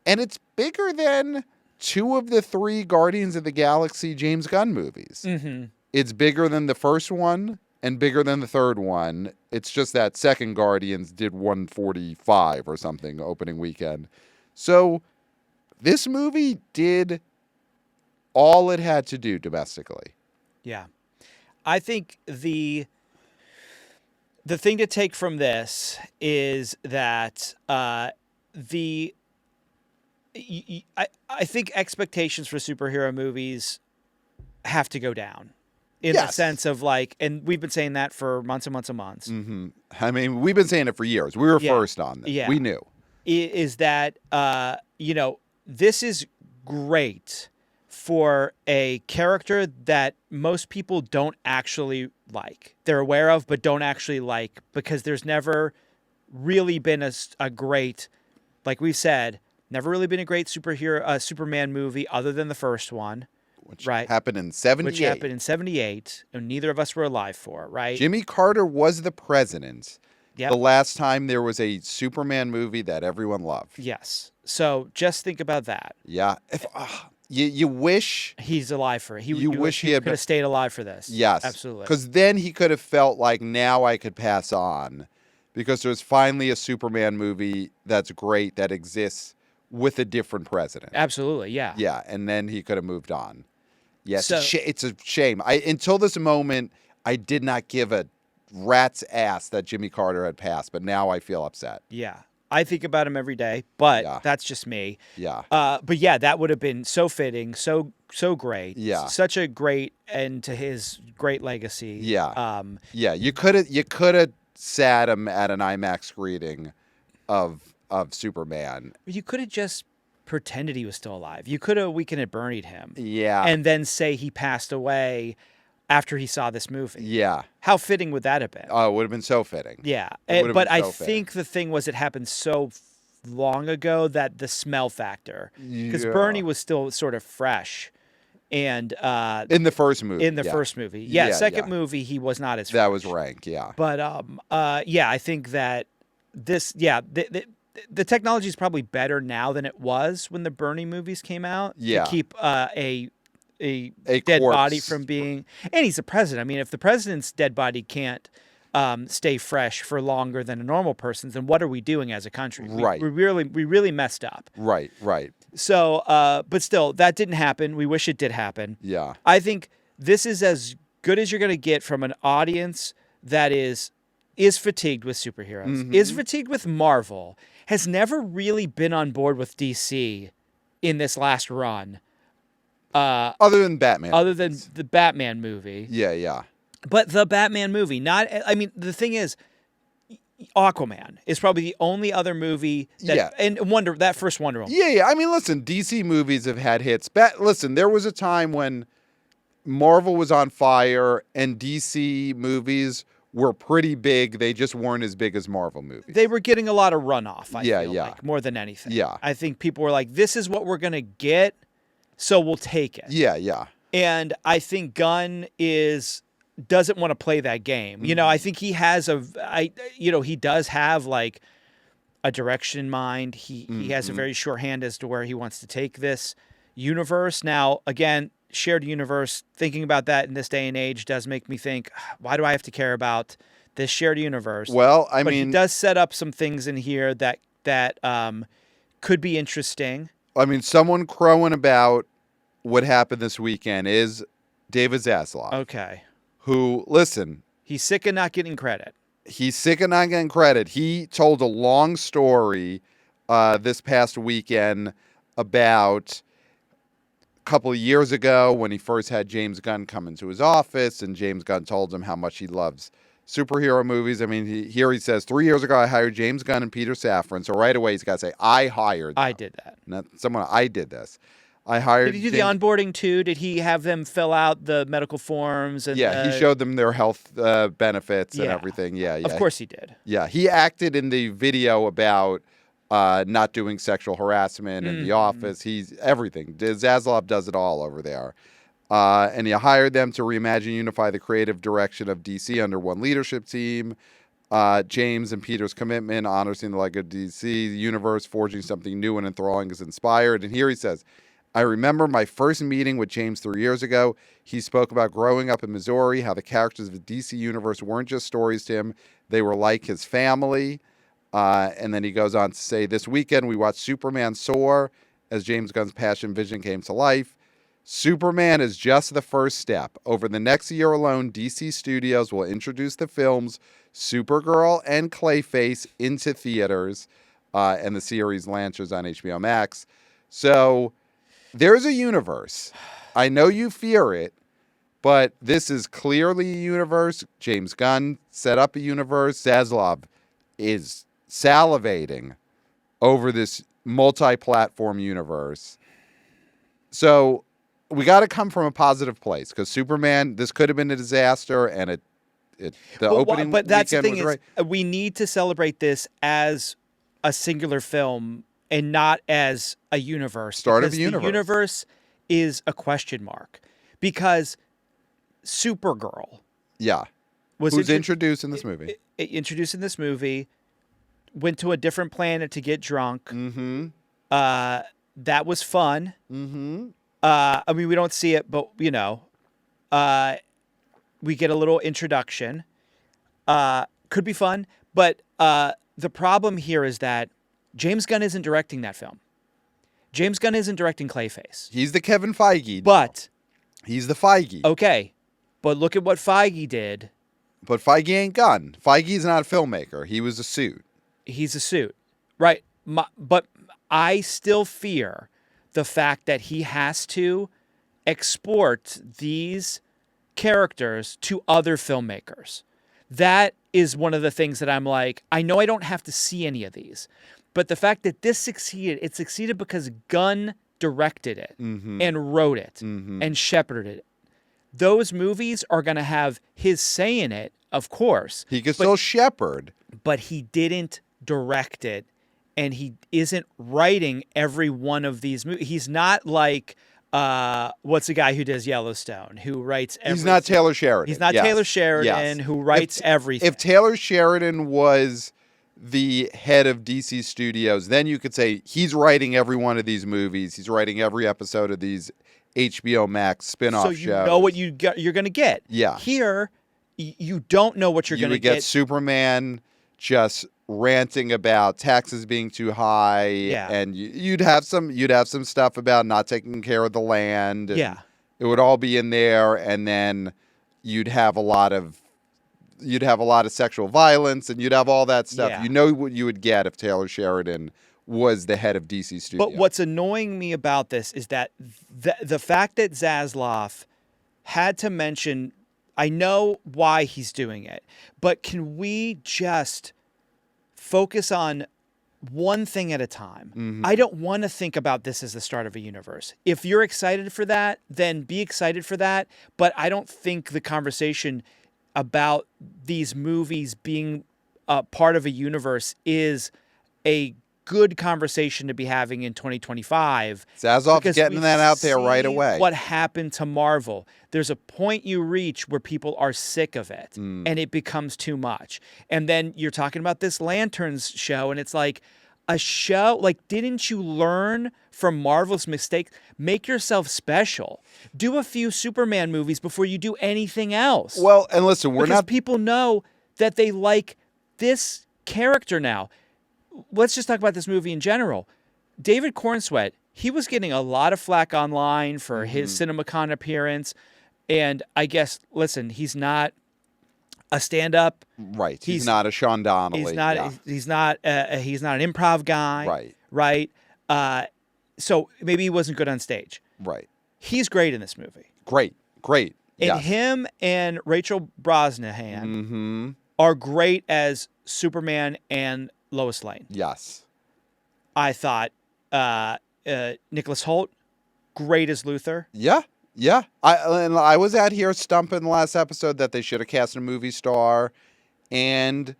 it's bigger than 2 of the 3 Guardians of the Galaxy James Gunn movies. Mm-hmm. It's bigger than the first one and bigger than the third one. It's just that second Guardians did 145 or something opening weekend. So this movie did all it had to do domestically. Yeah. I think the thing to take from this is that I think expectations for superhero movies have to go down. In the sense of like, and we've been saying that for months and months and months. Mm-hmm. I mean, we've been saying it for years. We were first on this. Yeah. We knew. Is that, this is great for a character that most people don't actually like. They're aware of, but don't actually like, because there's never really been a great, like we've said, never really been a great Superman movie other than the first one. Which happened in 78. Which happened in 78, and neither of us were alive for, right? Jimmy Carter was the president. Yep. The last time there was a Superman movie that everyone loved. Yes. So just think about that. Yeah. If you wish he's alive for it. You wish he could have stayed alive for this. Yes. Absolutely. Because then he could have felt like, now I could pass on, because there's finally a Superman movie that's great that exists with a different president. Absolutely. Yeah. Yeah. And then he could have moved on. Yes, So, it's a shame. Until this moment, I did not give a rat's ass that Jimmy Carter had passed, but now I feel upset. Yeah. I think about him every day, but that's just me. Yeah. But yeah, that would have been so fitting, so great. Yeah. Such a great end to his great legacy. Yeah. Yeah. You could have sat him at an IMAX screening of Superman. You could have just pretended he was still alive. You could have Weekend at Bernie'd him. Yeah. And then say he passed away after he saw this movie. Yeah. How fitting would that have been? Oh, it would have been so fitting. Yeah. But I think the thing was, it happened so long ago that the smell factor, because Bernie was still sort of fresh. And in the first movie. First movie. Yeah, second movie he was not as fresh. That was rank, yeah. But I think that this the technology is probably better now than it was when the Bernie movies came out. Yeah. To keep a dead corpse body from being, and he's the president. I mean, if the president's dead body can't stay fresh for longer than a normal person's, then what are we doing as a country? Right. We really messed up. Right. So, but still, that didn't happen. We wish it did happen. Yeah. I think this is as good as you're going to get from an audience that is fatigued with superheroes, is fatigued with Marvel, has never really been on board with DC in this last run. Other than Batman. Other than the Batman movie. Yeah. But the Batman movie, the thing is, Aquaman is probably the only other movie that, and that first Wonder Woman. Yeah. I mean, listen, DC movies have had hits. Listen, there was a time when Marvel was on fire and DC movies were pretty big. They just weren't as big as Marvel movies. They were getting a lot of runoff, I feel yeah. like, more than anything. Yeah. I think people were like, this is what we're going to get, so we'll take it. Yeah. And I think Gunn doesn't want to play that game. You know, I think he has he does have like a direction in mind. He has a very short hand as to where he wants to take this universe. Now, again, shared universe, thinking about that in this day and age does make me think, why do I have to care about this shared universe? Well, but he does set up some things in here that could be interesting. I mean, someone crowing about what happened this weekend is David Zaslav. Okay. Who, listen. He's sick of not getting credit. He told a long story this past weekend about a couple of years ago when he first had James Gunn come into his office, and James Gunn told him how much he loves superhero movies. I mean, he says, 3 years ago, I hired James Gunn and Peter Safran. So right away, he's got to say, I hired them. I did that. I did this. I hired. Did he do the onboarding too? Did he have them fill out the medical forms? And he showed them their health benefits and everything. Yeah. Of course he did. Yeah, he acted in the video about not doing sexual harassment in the office. He's everything. Zaslav does it all over there. And he hired them to reimagine, unify the creative direction of DC under one leadership team. James and Peter's commitment, honoring the legacy of DC, the universe, forging something new and enthralling is inspired. And here he says, I remember my first meeting with James 3 years ago. He spoke about growing up in Missouri, how the characters of the DC universe weren't just stories to him. They were like his family. And then he goes on to say, this weekend we watched Superman soar as James Gunn's passion vision came to life. Superman is just the first step. Over the next year alone, DC Studios will introduce the films Supergirl and Clayface into theaters, and the series launches on HBO Max. So there's a universe. I know you fear it, but this is clearly a universe. James Gunn set up a universe. Zaslav is salivating over this multi-platform universe. So we got to come from a positive place, because Superman, this could have been a disaster, and opening but that's the thing was right. We need to celebrate this as a singular film and not as a universe. Start of a universe. The universe is a question mark, because Supergirl, who's introduced in this movie, went to a different planet to get drunk. Mm-hmm. That was fun. Mm-hmm. I mean, we don't see it, but we get a little introduction. Could be fun, but the problem here is that James Gunn isn't directing that film. James Gunn isn't directing Clayface. He's the Kevin Feige. But he's the Feige. Okay. But look at what Feige did. But Feige ain't Gunn. Feige's not a filmmaker. He was a suit. He's a suit. Right. But I still fear the fact that he has to export these characters to other filmmakers. That is one of the things that I'm like, I know I don't have to see any of these, but the fact that this succeeded, it succeeded because Gunn directed it and wrote it and shepherded it. Those movies are going to have his say in it, of course. He can still shepherd. But he didn't direct it, and he isn't writing every one of these movies. He's not like, what's the guy who does Yellowstone, who writes everything? He's not Taylor Sheridan. He's not Taylor Sheridan, who writes everything. If Taylor Sheridan was the head of DC Studios, then you could say he's writing every one of these movies. He's writing every episode of these HBO Max spinoff shows. So you know what you're going to get. Yeah. Here, you don't know what you're You going to would get get. Superman just ranting about taxes being too high, Yeah. and you'd have some stuff about not taking care of the land. And Yeah. it would all be in there, and then you'd have a lot of sexual violence, and you'd have all that stuff. Yeah. You know what you would get if Taylor Sheridan was the head of DC Studio. But what's annoying me about this is that the fact that Zaslav had to mention, I know why he's doing it, but can we just focus on one thing at a time? Mm-hmm. I don't want to think about this as the start of a universe. If you're excited for that, then be excited for that. But I don't think the conversation about these movies being part of a universe is a good conversation to be having in 2025. Zaslav's because getting we've that out there right seen away. What happened to Marvel? There's a point you reach where people are sick of it and it becomes too much. And then you're talking about this Lanterns show, and it's like a show, like, didn't you learn from Marvel's mistakes? Make yourself special. Do a few Superman movies before you do anything else. Well, and listen, because people know that they like this character now. Let's just talk about this movie in general. David Cornsweet, he was getting a lot of flack online for his CinemaCon appearance. And I guess, listen, he's not a stand-up. Right. He's not a Sean Donnelly. He's not. Yeah. He's not an improv guy. Right. Right. So maybe he wasn't good on stage. Right. He's great in this movie. Great. And yes. him and Rachel Brosnahan are great as Superman and Lois Lane. Yes. I thought Nicholas Hoult, great as Luthor. Yeah. Yeah. I was out here stumping last episode that they should have cast a movie star, and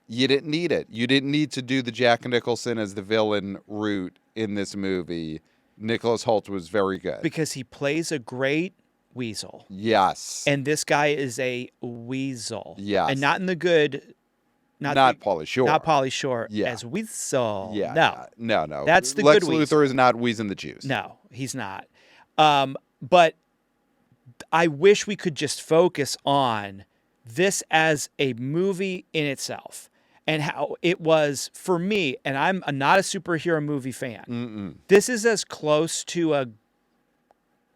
you didn't need it. You didn't need to do the Jack Nicholson as the villain route in this movie. Nicholas Hoult was very good. Because he plays a great weasel. Yes. And this guy is a weasel. Yes. And not in the good... Not Pauly Shore. Not Pauly Shore. Yeah. As weasel. Yeah. No. No. That's the Lex good Luthor weasel. is not wheezing the juice. No, he's not. But I wish we could just focus on this as a movie in itself and how it was for me. And I'm not a superhero movie fan. This is as close to a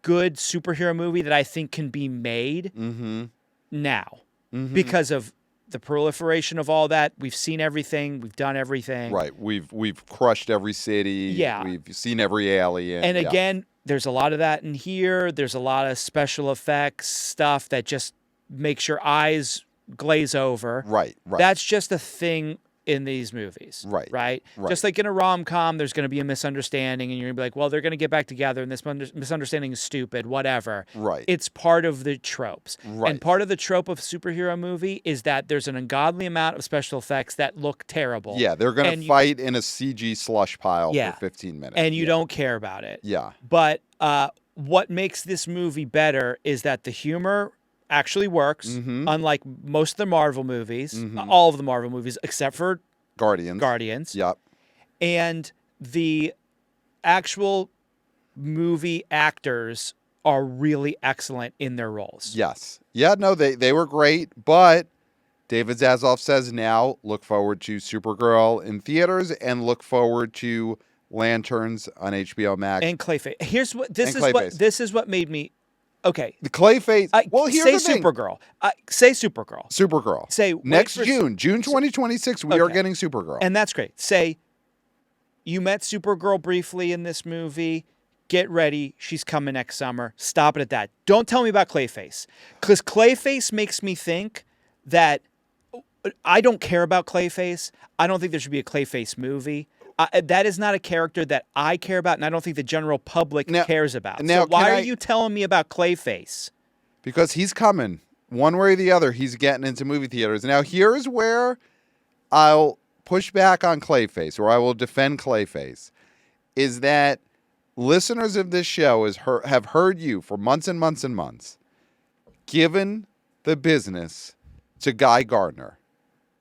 good superhero movie that I think can be made now because of the proliferation of all that. We've seen everything. We've done everything. Right. We've crushed every city. Yeah. We've seen every alien. And again, there's a lot of that in here. There's a lot of special effects stuff that just makes your eyes glaze over. Right. That's just a thing in these movies. Right. Just like in a rom-com, there's going to be a misunderstanding, and you're going to be like, well, they're going to get back together, and this misunderstanding is stupid, whatever. Right. It's part of the tropes. Right. And part of the trope of superhero movie is that there's an ungodly amount of special effects that look terrible. Yeah, they're going to fight in a CG slush pile for 15 minutes. And you don't care about it. Yeah. But what makes this movie better is that the humor actually works, unlike most of the Marvel movies, all of the Marvel movies, except for Guardians. Yep. And the actual movie actors are really excellent in their roles. Yes. Yeah, no, they were great, but David Zaslav says now look forward to Supergirl in theaters and look forward to Lanterns on HBO Max. And Clayface. This is what made me okay. The Clayface. Well, here's the thing. Supergirl. Say Supergirl. Supergirl. Say next June 2026, we are getting Supergirl. And that's great. Say you met Supergirl briefly in this movie. Get ready. She's coming next summer. Stop it at that. Don't tell me about Clayface. Because Clayface makes me think that I don't care about Clayface. I don't think there should be a Clayface movie. That is not a character that I care about, and I don't think the general public cares about. Now, so why are you telling me about Clayface? Because he's coming. One way or the other, he's getting into movie theaters. Now, here's where I'll push back on Clayface, or I will defend Clayface, is that listeners of this show have heard you for months and months and months given the business to Guy Gardner.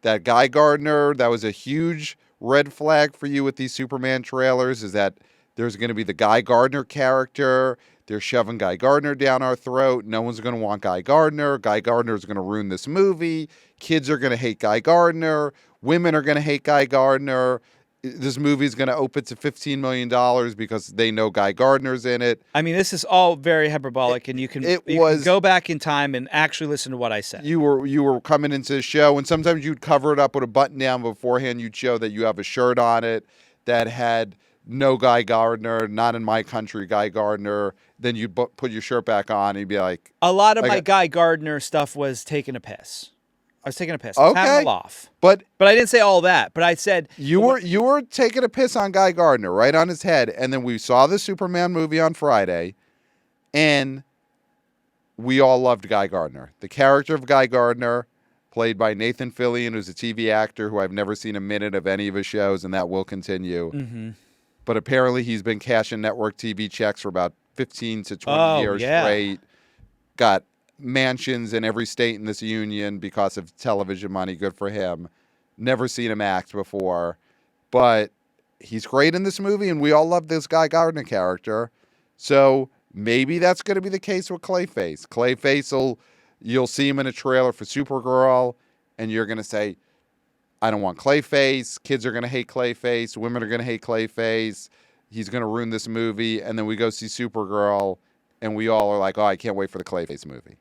That Guy Gardner, that was a huge red flag for you with these Superman trailers, is that There's going to be the Guy Gardner character. They're shoving Guy Gardner down our throat. No one's going to want Guy Gardner. Guy Gardner is going to ruin this movie. Kids are going to hate Guy Gardner. Women are going to hate Guy Gardner. This movie is going to open to $15 million because they know Guy Gardner's in it. I mean, this is all very hyperbolic, and you can go back in time and actually listen to what I said. You were coming into the show, and sometimes you'd cover it up with a button down beforehand. You'd show that you have a shirt on it that had no Guy Gardner, not in my country, Guy Gardner. Then you'd put your shirt back on, and you'd be like... A lot of my Guy Gardner stuff was taking a piss. I was taking a piss. I was having a laugh. But I didn't say all that. But I said... You were taking a piss on Guy Gardner, right on his head. And then we saw the Superman movie on Friday, and we all loved Guy Gardner. The character of Guy Gardner, played by Nathan Fillion, who's a TV actor who I've never seen a minute of any of his shows, and that will continue. Mm-hmm. But apparently he's been cashing network TV checks for about 15 to 20 years straight. Got mansions in every state in this union because of television money. Good for him. Never seen him act before. But he's great in this movie, and we all love this Guy Gardner character. So maybe that's going to be the case with Clayface. Clayface, you'll see him in a trailer for Supergirl, and you're going to say, I don't want Clayface. Kids are going to hate Clayface. Women are going to hate Clayface. He's going to ruin this movie. And then we go see Supergirl, and we all are like, oh, I can't wait for the Clayface movie.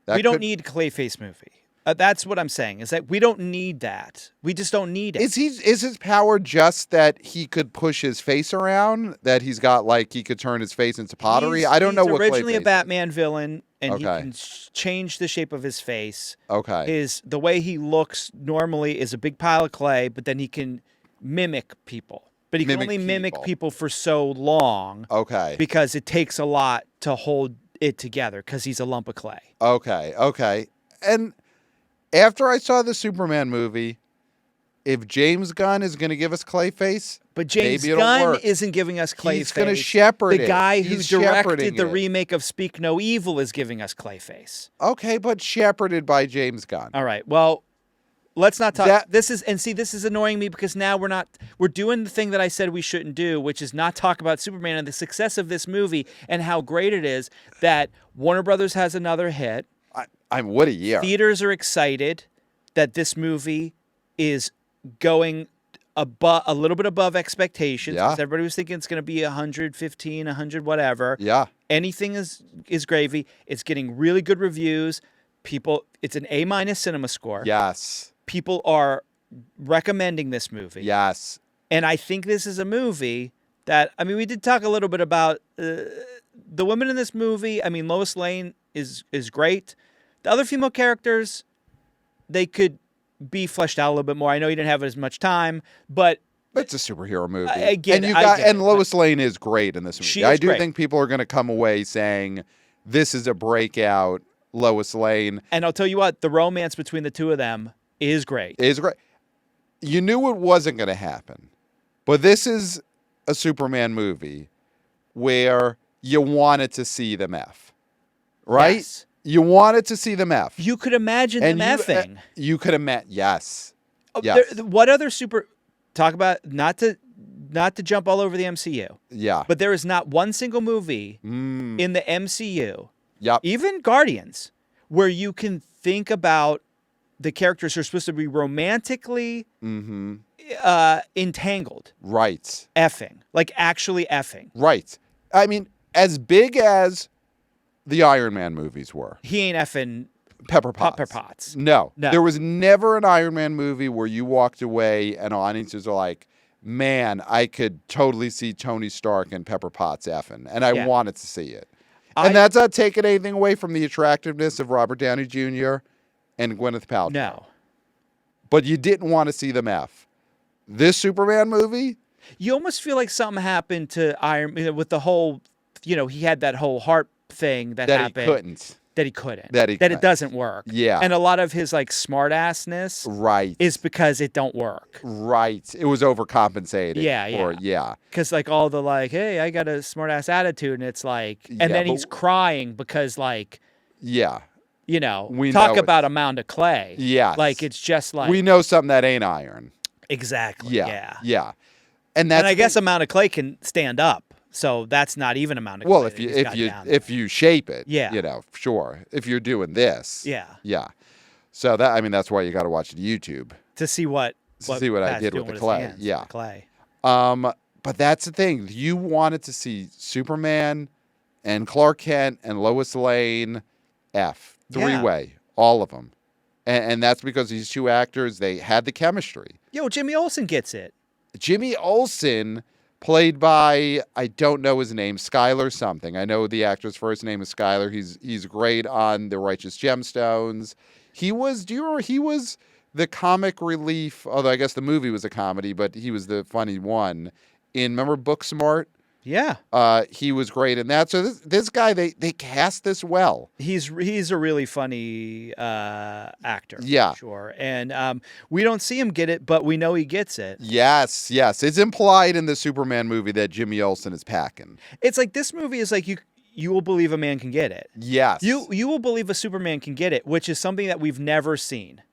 We don't need a Clayface movie. That's what I'm saying, is that we don't need that. We just don't need it. Is his power just that he could push his face around? That he's got, like, he could turn his face into pottery? I don't know what Clayface is. He's originally a Batman villain, and he can change the shape of his face. Okay. The way he looks normally is a big pile of clay, but then he can mimic people. But he can only mimic people for so long. Okay. Because it takes a lot to hold it together, because he's a lump of clay. Okay. And after I saw the Superman movie, if James Gunn is going to give us Clayface, but James Gunn isn't giving us Clayface. He's going to shepherd it. The guy who directed the remake of Speak No Evil is giving us Clayface. Okay, but shepherded by James Gunn. All right. Well, let's not talk. This is annoying me, because now we're doing the thing that I said we shouldn't do, which is not talk about Superman and the success of this movie and how great it is that Warner Brothers has another hit. What a year. Theaters are excited that this movie is going a little bit above expectations. Yeah. Everybody was thinking it's going to be 115, 100, whatever. Yeah. Anything is gravy. It's getting really good reviews. It's an A- cinema score. Yes. People are recommending this movie. Yes. And I think this is a movie that, I mean, we did talk a little bit about the women in this movie. I mean, Lois Lane is great. The other female characters, they could be fleshed out a little bit more. I know you didn't have as much time, but it's a superhero movie. And Lois Lane is great in this movie. I do great. think people are going to come away saying this is a breakout Lois Lane. And I'll tell you what, the romance between the two of them is great. You knew it wasn't going to happen, but this is a Superman movie where you wanted to see them F, right? Yes. You wanted to see them F. You could imagine them effing. You could imagine, yes. What other talk about, not to jump all over the MCU. Yeah. But there is not one single movie in the MCU, yep, even Guardians, where you can think about the characters who are supposed to be romantically entangled. Right. Effing. Like actually effing. Right. I mean, as big as the Iron Man movies were, he ain't effing Pepper Potts. Pepper Potts. No. There was never an Iron Man movie where you walked away and audiences are like, man, I could totally see Tony Stark and Pepper Potts effing. And I wanted to see it. And that's not taking anything away from the attractiveness of Robert Downey Jr. and Gwyneth Paltrow. No. But you didn't want to see them F. This Superman movie? You almost feel like something happened to Iron Man with the whole, he had that whole heart thing that happened. That he couldn't. That it doesn't work. Yeah. And a lot of his smart assness is because it don't work. Right. It was overcompensated. Yeah. Because all the hey, I got a smart ass attitude, and it's and then he's crying because talk about a mound of clay. Yeah. It's just we know something that ain't iron. Exactly. Yeah. And that's And I guess Amount of Clay can stand up, so that's not even Amount of Clay. well, that he's got down there. if you shape it, Yeah. you know, sure. If you're doing this, Yeah. yeah. So that, I mean, that's why you got to watch the YouTube To see what to see what I Pat's did doing with the his clay. hands, Yeah. the clay. But that's the thing. You wanted to see Superman and Clark Kent and Lois Lane F. Three-way, all of them. And that's because these two actors, they had the chemistry. Yo, Jimmy Olsen gets it. Jimmy Olsen, played by, I don't know his name, Skylar something. I know the actor's first name is Skylar. He's great on The Righteous Gemstones. He was the comic relief, although I guess the movie was a comedy, but he was the funny one. Remember Booksmart? Yeah. He was great in that. So this guy, they cast this well. He's a really funny actor. Yeah. For sure. And we don't see him get it, but we know he gets it. Yes. It's implied in the Superman movie that Jimmy Olsen is packing. It's like this movie is like you will believe a man can get it. Yes. You will believe a Superman can get it, which is something that we've never seen.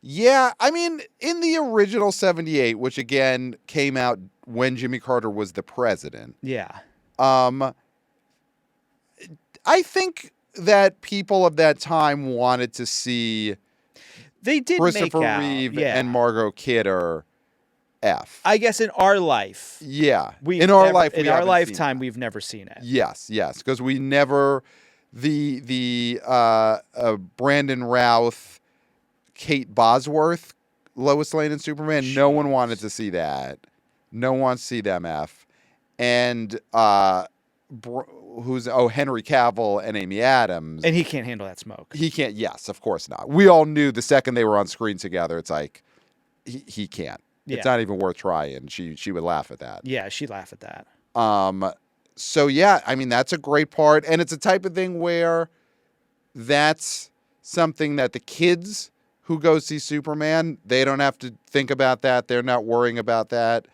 Yeah, I mean, in the original 78, which again came out when Jimmy Carter was the president. Yeah. I think that people of that time wanted to see They did Christopher make out. Reeve Yeah. and Margot Kidder F. I guess in our life. Yeah. In our lifetime, we've never seen it. Yes, because we never the Brandon Routh, Kate Bosworth, Lois Lane and Superman. Jeez. No one wanted to see that. No one wants to see them F. And Henry Cavill and Amy Adams. And he can't handle that smoke. He can't. Yes, of course not. We all knew the second they were on screen together. It's like he can't. Yeah. It's not even worth trying. She would laugh at that. Yeah, she'd laugh at that. So yeah, I mean, that's a great part. And it's a type of thing where that's something that the kids who go see Superman, they don't have to think about that. They're not worrying about that.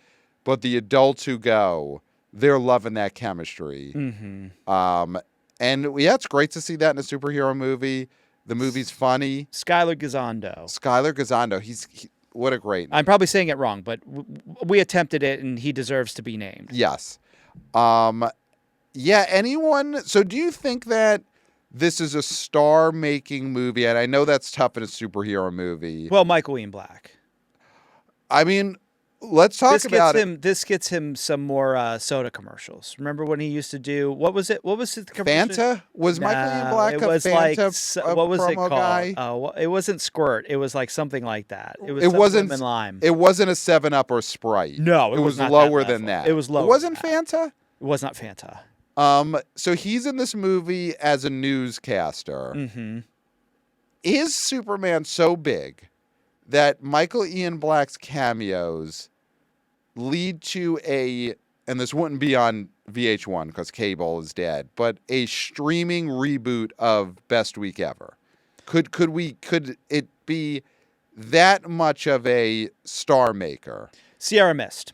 But the adults who go, they're loving that chemistry. Mm-hmm. And yeah, it's great to see that in a superhero movie. The movie's funny. Skylar Gisondo. What a great name. I'm probably saying it wrong, but we attempted it, and he deserves to be named. Yes. Yeah, anyone... So do you think that this is a star-making movie? And I know that's tough in a superhero movie. Well, Michael Ian Black. I mean, let's talk about it. This gets him some more soda commercials. Remember when he used to do... What was it? What was it? Fanta? Was Michael Ian Black a Fanta what was it promo called? guy? Oh, it wasn't Squirt. It was like something like that. It wasn't lemon lime. It wasn't a 7-Up or Sprite. No, it was not lower that than level. that. It was lower. It wasn't than that. Fanta? It was not Fanta. So he's in this movie as a newscaster. Mm-hmm. Is Superman so big that Michael Ian Black's cameos lead to and this wouldn't be on VH1 because cable is dead, but a streaming reboot of Best Week Ever? Could it be that much of a star maker? Sierra Mist.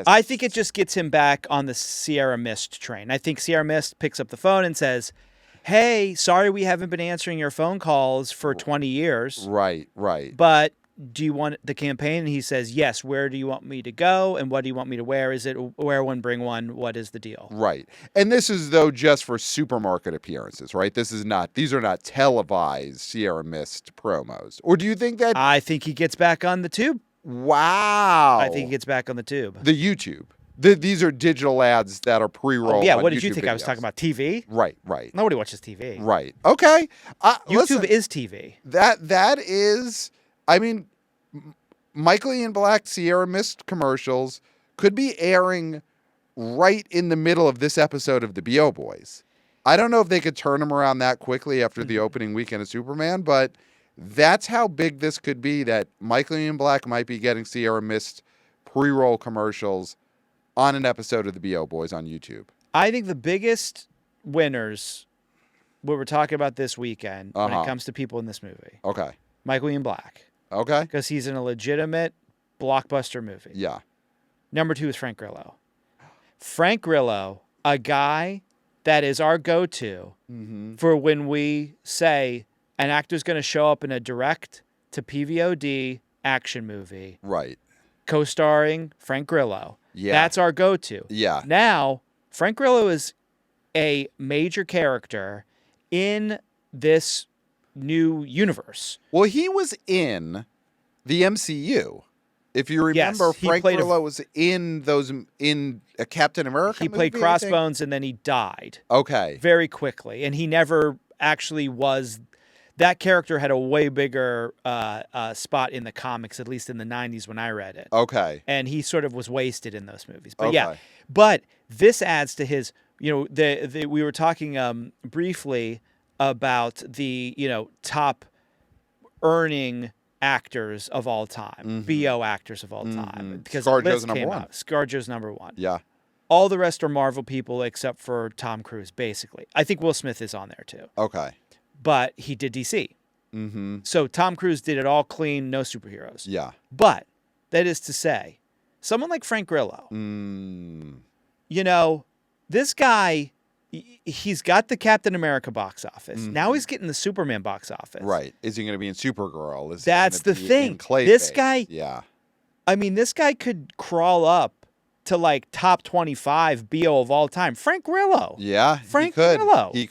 I think it just gets him back on the Sierra Mist train. I think Sierra Mist picks up the phone and says, hey, sorry we haven't been answering your phone calls for 20 years. Right. But do you want the campaign? And he says, yes. Where do you want me to go? And what do you want me to wear? Is it wear one, bring one? What is the deal? Right. And this is, though, just for supermarket appearances, right? These are not televised Sierra Mist promos. Or do you think that... I think he gets back on the tube. Wow. I think he gets back on the tube. The YouTube. These are digital ads that are pre-rolled. Yeah, on what did you YouTube think? videos. I was talking about TV? Right. Nobody watches TV. Right. Okay. YouTube is TV. That is, I mean, Michael Ian Black Sierra Mist commercials could be airing right in the middle of this episode of the B.O. Boys. I don't know if they could turn them around that quickly after the opening weekend of Superman, but that's how big this could be, that Michael Ian Black might be getting Sierra Mist pre-roll commercials on an episode of the B.O. Boys on YouTube. I think the biggest winners, what we're talking about this weekend, when it comes to people in this movie. Okay. Michael Ian Black. Okay. Because he's in a legitimate blockbuster movie. Yeah. Number 2 is Frank Grillo. Frank Grillo, a guy that is our go-to for when we say an actor's going to show up in a direct to PVOD action movie. Right. co-starring Frank Grillo. Yeah. That's our go-to. Yeah. Now, Frank Grillo is a major character in this new universe. Well, he was in the MCU. If you remember, Yes, he Frank played Grillo was in a Captain America He movie, played I think? Crossbones, and then he died Okay. very quickly. And he never actually was... That character had a way bigger spot in the comics, at least in the 90s when I read it. Okay. And he sort of was wasted in those movies. But Okay. yeah, but this adds to his, we were talking briefly about the, top earning actors of all time, BO actors of all time. Because ScarJo's number one. ScarJo's number one. Yeah. All the rest are Marvel people except for Tom Cruise, basically. I think Will Smith is on there too. Okay. But he did DC. Mm-hmm. So Tom Cruise did it all clean, no superheroes. Yeah. But that is to say, someone like Frank Grillo, this guy, he's got the Captain America box office. Now he's getting the Superman box office. Right. Is he going to be in Supergirl? Is he That's gonna the be thing. in Clayface? This guy, Yeah. this guy could crawl up to like top 25 BO of all time. Frank Grillo. Yeah. Frank he could. Grillo. He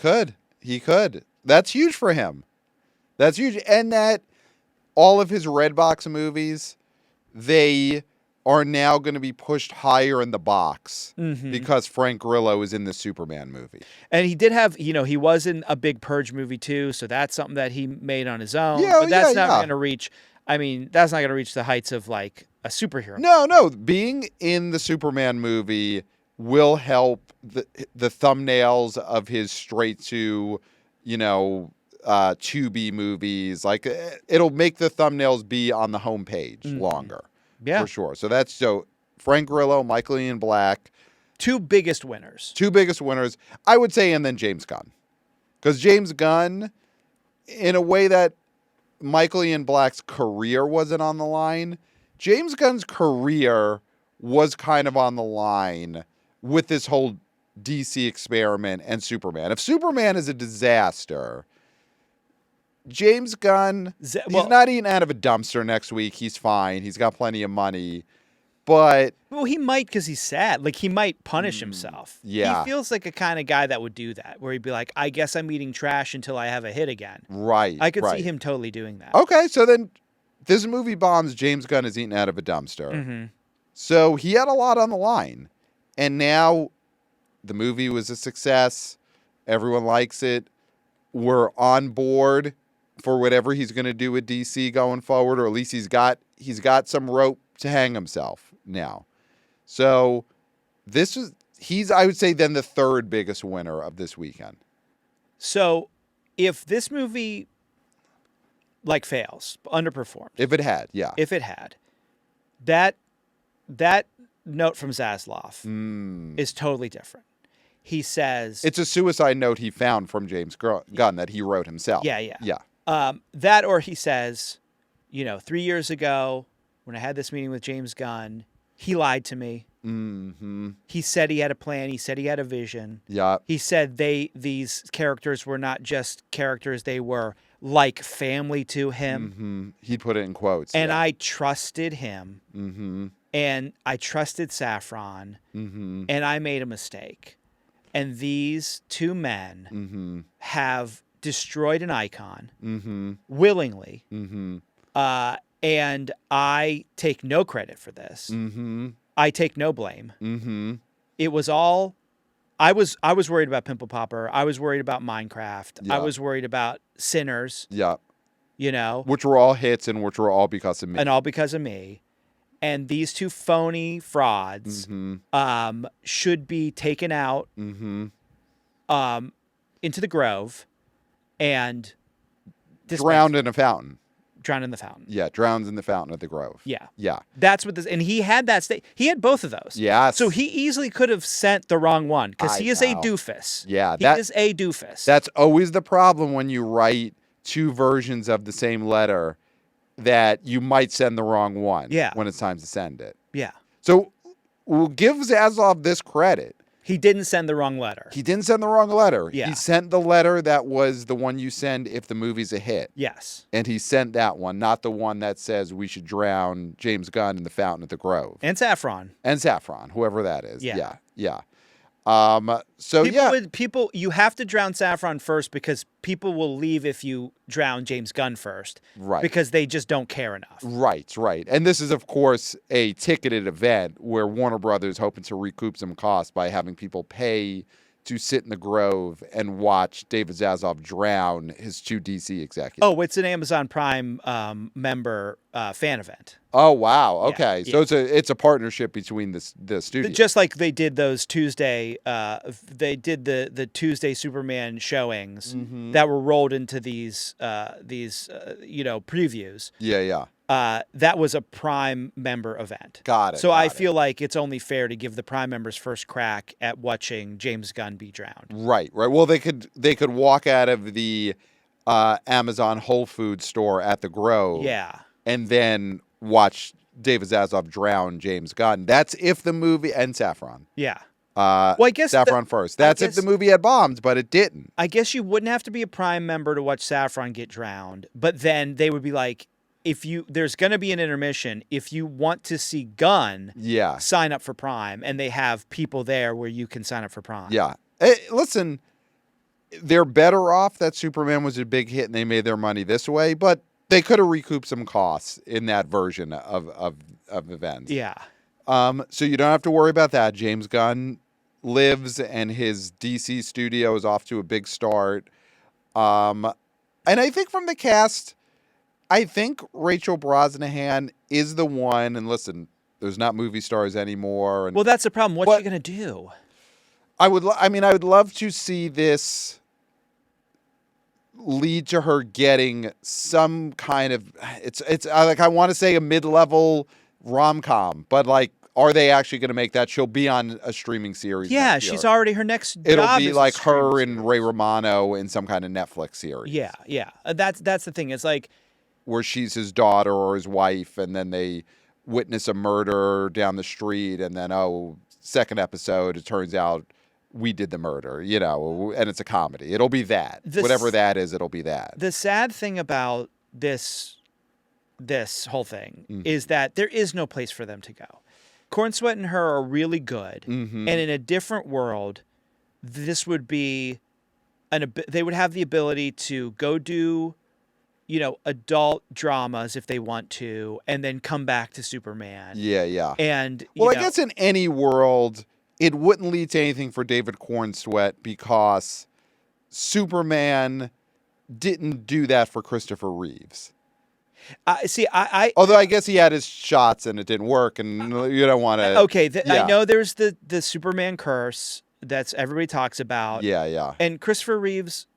could. That's huge for him. That's huge. And that all of his Redbox movies, they are now going to be pushed higher in the box because Frank Grillo is in the Superman movie. And he did have, he was in a big Purge movie too, so that's something that he made on his own. Yeah, but that's not yeah. going to reach, that's not going to reach the heights of like a superhero. No. Being in the Superman movie will help the thumbnails of his straight to, Tubi movies. Like, it'll make the thumbnails be on the homepage longer. Yeah. For sure. So Frank Grillo, Michael Ian Black. Two biggest winners. I would say, and then James Gunn. Because James Gunn, in a way that Michael Ian Black's career wasn't on the line, James Gunn's career was kind of on the line with this whole DC experiment and Superman. If Superman is a disaster, James Gunn, he's not eating out of a dumpster next week. He's fine. He's got plenty of money. But... Well, he might because he's sad. Like, he might punish himself. Yeah. He feels like a kind of guy that would do that, where he'd be like, I guess I'm eating trash until I have a hit again. Right. I could see him totally doing that. Okay, so then this movie bombs. James Gunn is eating out of a dumpster. Mm-hmm. So he had a lot on the line. And now the movie was a success. Everyone likes it. We're on board for whatever he's going to do with DC going forward, or at least he's got some rope to hang himself now. So he's I would say then the third biggest winner of this weekend. So if this movie fails, underperformed. If it had, that note from Zaslav is totally different. He says it's a suicide note he found from James Gunn that he wrote himself. Yeah. That, or he says, 3 years ago when I had this meeting with James Gunn, he lied to me. Mm-hmm. He said he had a plan. He said he had a vision. Yeah. He said these characters were not just characters; they were like family to him. Mm-hmm. He put it in quotes. And I trusted him. Mm-hmm. And I trusted Saffron. Mm-hmm. And I made a mistake. And these two men have destroyed an icon willingly. Mm-hmm. And I take no credit for this. Mm-hmm. I take no blame. Mm-hmm. It was all... I was worried about Pimple Popper. I was worried about Minecraft. Yeah. I was worried about Sinners. Yeah. Which were all hits and which were all because of me. And all because of me. And these two phony frauds should be taken out into the Grove and drowned in a fountain. Drowned in the fountain. Yeah, drowns in the fountain of the Grove. Yeah. Yeah. That's what this... And he had that state. He had both of those. Yes. So he easily could have sent the wrong one because he is a doofus. Yeah. He is a doofus. That's always the problem when you write two versions of the same letter, that you might send the wrong one when it's time to send it. Yeah. So we'll give Zaslav this credit. He didn't send the wrong letter. He didn't send the wrong letter. Yeah. He sent the letter that was the one you send if the movie's a hit. Yes. And he sent that one, not the one that says we should drown James Gunn in the fountain at the Grove. And Saffron. And Saffron, whoever that is. Yeah. Yeah. People, you have to drown Saffron first because people will leave if you drown James Gunn first. Right. Because they just don't care enough. Right. And this is, of course, a ticketed event where Warner Brothers hoping to recoup some costs by having people pay to sit in the Grove and watch David Zaslav drown his 2 DC executives. Oh, it's an Amazon Prime member fan event. Oh, wow. Okay. Yeah. So it's a partnership between the studios. Just like they did those Tuesday, they did the Tuesday Superman showings that were rolled into these previews. Yeah. That was a Prime member event. Got it. So I feel like it's only fair to give the Prime members first crack at watching James Gunn be drowned. Right. Well, they could walk out of the Amazon Whole Foods store at the Grove. Yeah. And then watch David Zaslav drown James Gunn. That's if the movie and Saffron. Yeah. Well, I guess Saffron first. That's if the movie had bombed, but it didn't. I guess you wouldn't have to be a Prime member to watch Saffron get drowned, but then they would be like, there's going to be an intermission. If you want to see Gunn, sign up for Prime, and they have people there where you can sign up for Prime. Yeah. Hey, listen, they're better off that Superman was a big hit and they made their money this way, but they could have recouped some costs in that version of events. Yeah. So you don't have to worry about that. James Gunn lives, and his DC studio is off to a big start. And I think from the cast, I think Rachel Brosnahan is the one. And listen, there's not movie stars anymore. And well, that's the problem. What's she gonna do? I would love to see this lead to her getting some kind of it's like I want to say a mid-level rom-com, but like, are they actually going to make that? She'll be on a streaming series. Yeah, she's already her next. It'll job be is like a her streaming and Ray Romano in some kind of Netflix series. Yeah. That's the thing. It's like where she's his daughter or his wife, and then they witness a murder down the street, and then second episode, it turns out we did the murder, and it's a comedy. It'll be that. Whatever that is, it'll be that. The sad thing about this whole thing is that there is no place for them to go. Corn Sweat and her are really good, and in a different world, this would be they would have the ability to go do, adult dramas if they want to, and then come back to Superman. Yeah. And I guess in any world, it wouldn't lead to anything for David Corn Sweat because Superman didn't do that for Christopher Reeves. Although I guess he had his shots and it didn't work, and you don't want to. Okay, I know there's the Superman curse that's everybody talks about. Yeah. And Christopher Reeves,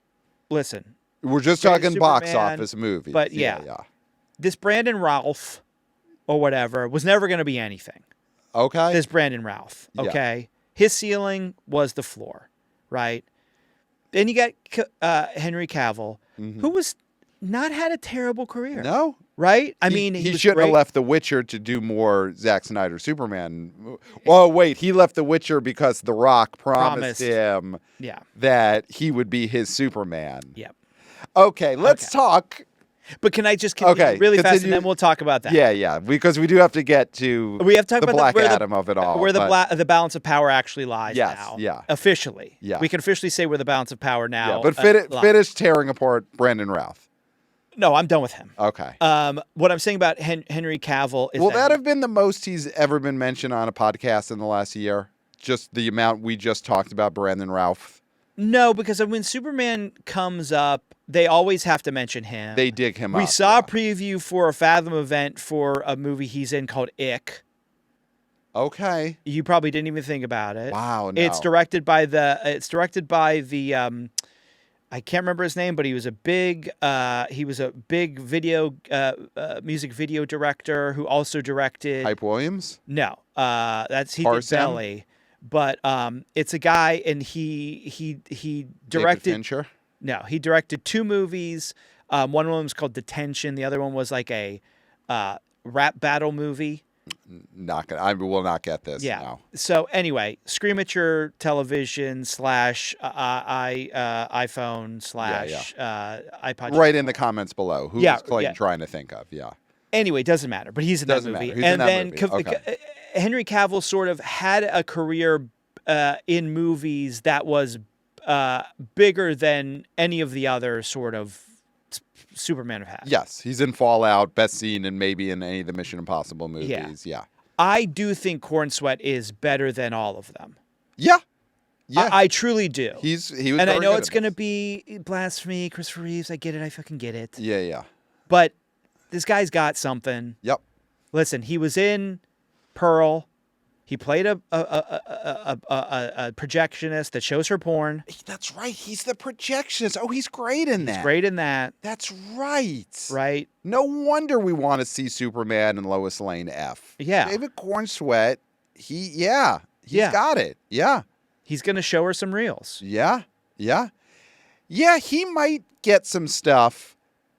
listen, we're just talking box Superman, office movies. But yeah. This Brandon Routh or whatever was never going to be anything. Okay. This Brandon Routh. Okay. Yeah. His ceiling was the floor, right? Then you got Henry Cavill, who was not had a terrible career. No. Right? I mean, he shouldn't have left The Witcher to do more Zack Snyder Superman. Oh, wait. He left The Witcher because The Rock promised him that he would be his Superman. Yep. Okay, let's talk. But can I just continue really fast, and then we'll talk about that? Yeah, because we do have to get to the Black Adam of it all. Where the balance of power actually lies now. Yeah. Officially. Yeah. We can officially say where the balance of power now but finish tearing apart Brandon Routh. No, I'm done with him. Okay. What I'm saying about Henry Cavill is will that have been the most he's ever been mentioned on a podcast in the last year? Just the amount we just talked about Brandon Routh? No, because when Superman comes up, they always have to mention him. They dig him up. We saw a preview for a Fathom event for a movie he's in called Ick. Okay. You probably didn't even think about it. Wow, no. It's directed by the I can't remember his name, but he was a big video music video director who also directed Hype Williams? No. He did Belly. But it's a guy, and he directed David Fincher? No, he directed 2 movies. One of them was called Detention. The other one was like a rap battle movie. Not gonna. I will not get this. Yeah. No. So anyway, scream at your television / iPhone / iPod. Right in the comments below. Who Yeah, is Clayton yeah. trying to think of? Yeah. Anyway, doesn't matter. But he's in Doesn't that movie. matter. He's in that movie. Okay. Henry Cavill sort of had a career in movies that was bigger than any of the other sort of Superman have had. Yes, he's in Fallout, best seen, and maybe in any of the Mission Impossible movies. Yeah. I do think Corn Sweat is better than all of them. Yeah. Yeah. I truly do. He was. And I very know good it's at going to this. be blasphemy, Christopher Reeves. I get it. I fucking get it. Yeah. Yeah. But this guy's got something. Yep. Listen, he was in Pearl. He played a projectionist that shows her porn. That's right. He's the projectionist. Oh, he's great in that. He's great in that. That's right. Right? No wonder we want to see Superman and Lois Lane F. Yeah. David Cornsweat, he's Yeah. got it. Yeah. He's going to show her some reels. Yeah. Yeah. Yeah, he might get some stuff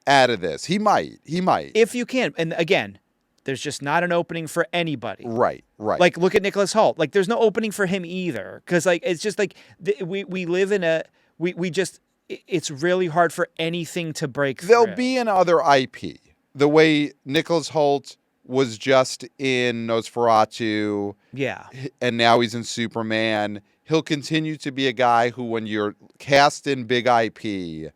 out of this. He might. If you can. And again, there's just not an opening for anybody. Right. Like, look at Nicholas Hoult. Like, there's no opening for him either. Because, like, it's just like we live in a... It's really hard for anything to break through. There'll be another IP. The way Nicholas Hoult was just in Nosferatu. Yeah. And now he's in Superman. He'll continue to be a guy who, when you're cast in big IP,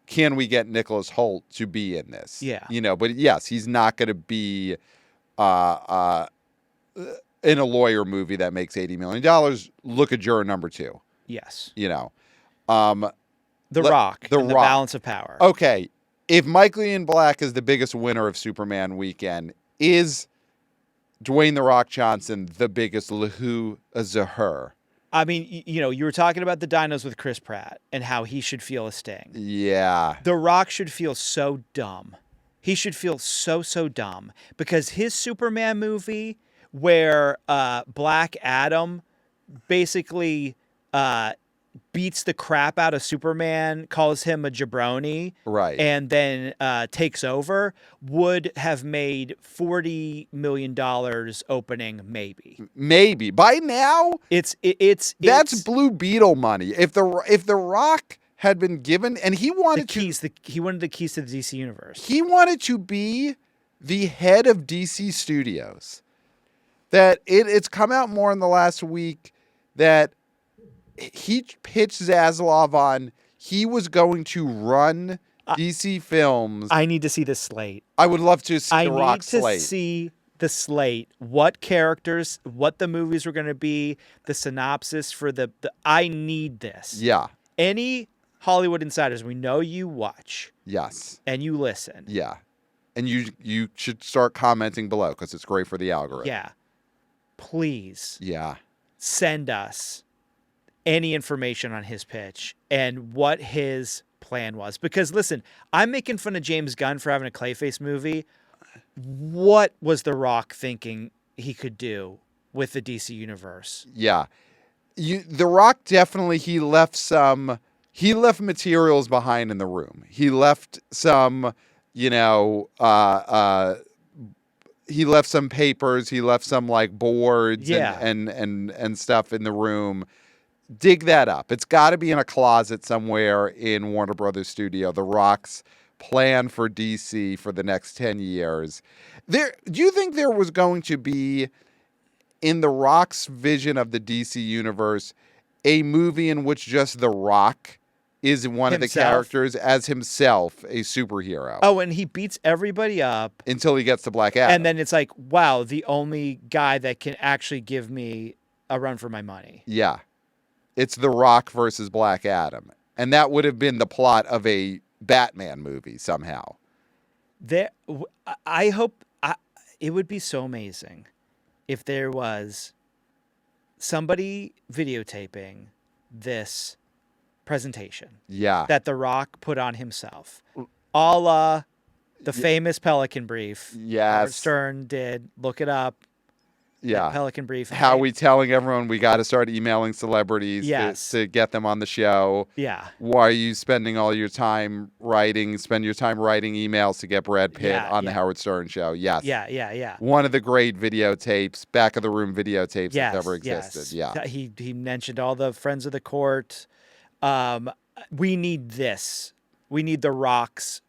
can we get Nicholas Hoult to be in this? Yeah. But yes, he's not going to be in a lawyer movie that makes $80 million. Look at Juror Number 2. Yes. The Rock. The and the Rock. Balance of Power. Okay. If Michael Ian Black is the biggest winner of Superman weekend, is Dwayne The Rock Johnson the biggest Lahu Zahur? I mean, you were talking about the dinos with Chris Pratt and how he should feel a sting. Yeah. The Rock should feel so dumb. He should feel so dumb because his Superman movie where Black Adam basically beats the crap out of Superman, calls him a jabroni, Right. and then takes over, would have made $40 million opening, maybe. Maybe by now. It's That's Blue Beetle money. If the Rock had been given, and he wanted he wanted the keys to the DC universe. He wanted to be the head of DC Studios. That it's come out more in the last week that he pitched Zaslav on. He was going to run DC Films. I need to see the slate. I would love to see the Rock slate. I need to see the slate. What characters, what the movies were going to be, the synopsis for the I need this. Yeah. Any Hollywood insiders, we know you watch. Yes. And you listen. Yeah. And you should start commenting below because it's great for the algorithm. Yeah. Please. Yeah. Send us any information on his pitch and what his plan was. Because listen, I'm making fun of James Gunn for having a Clayface movie. What was The Rock thinking he could do with the DC universe? Yeah. The Rock definitely, he left materials behind in the room. He left some, he left some papers, he left some like boards and stuff in the room. Dig that up. It's got to be in a closet somewhere in Warner Brothers studio. The Rock's plan for DC for the next 10 years. Do you think there was going to be, in The Rock's vision of the DC universe, a movie in which just The Rock is one of the characters as himself, a superhero? Oh, and he beats everybody up. Until he gets to Black Adam. And then it's like, wow, the only guy that can actually give me a run for my money. Yeah. It's The Rock versus Black Adam. And that would have been the plot of a Batman movie somehow. I hope it would be so amazing if there was somebody videotaping this presentation. Yeah. That The Rock put on himself. A la the famous Pelican Brief. Yes. Howard Stern did. Look it up. Yeah. Pelican Brief. How we telling everyone we got to start emailing celebrities Yes. to get them on the show? Yeah. Why are you spending all your time writing? Spend your time writing emails to get Brad Pitt on the Howard Stern show. Yes. Yeah. One of the great videotapes, back of the room videotapes that's ever existed. Yes. Yeah. He mentioned all the friends of the court. We need this. We need The Rock's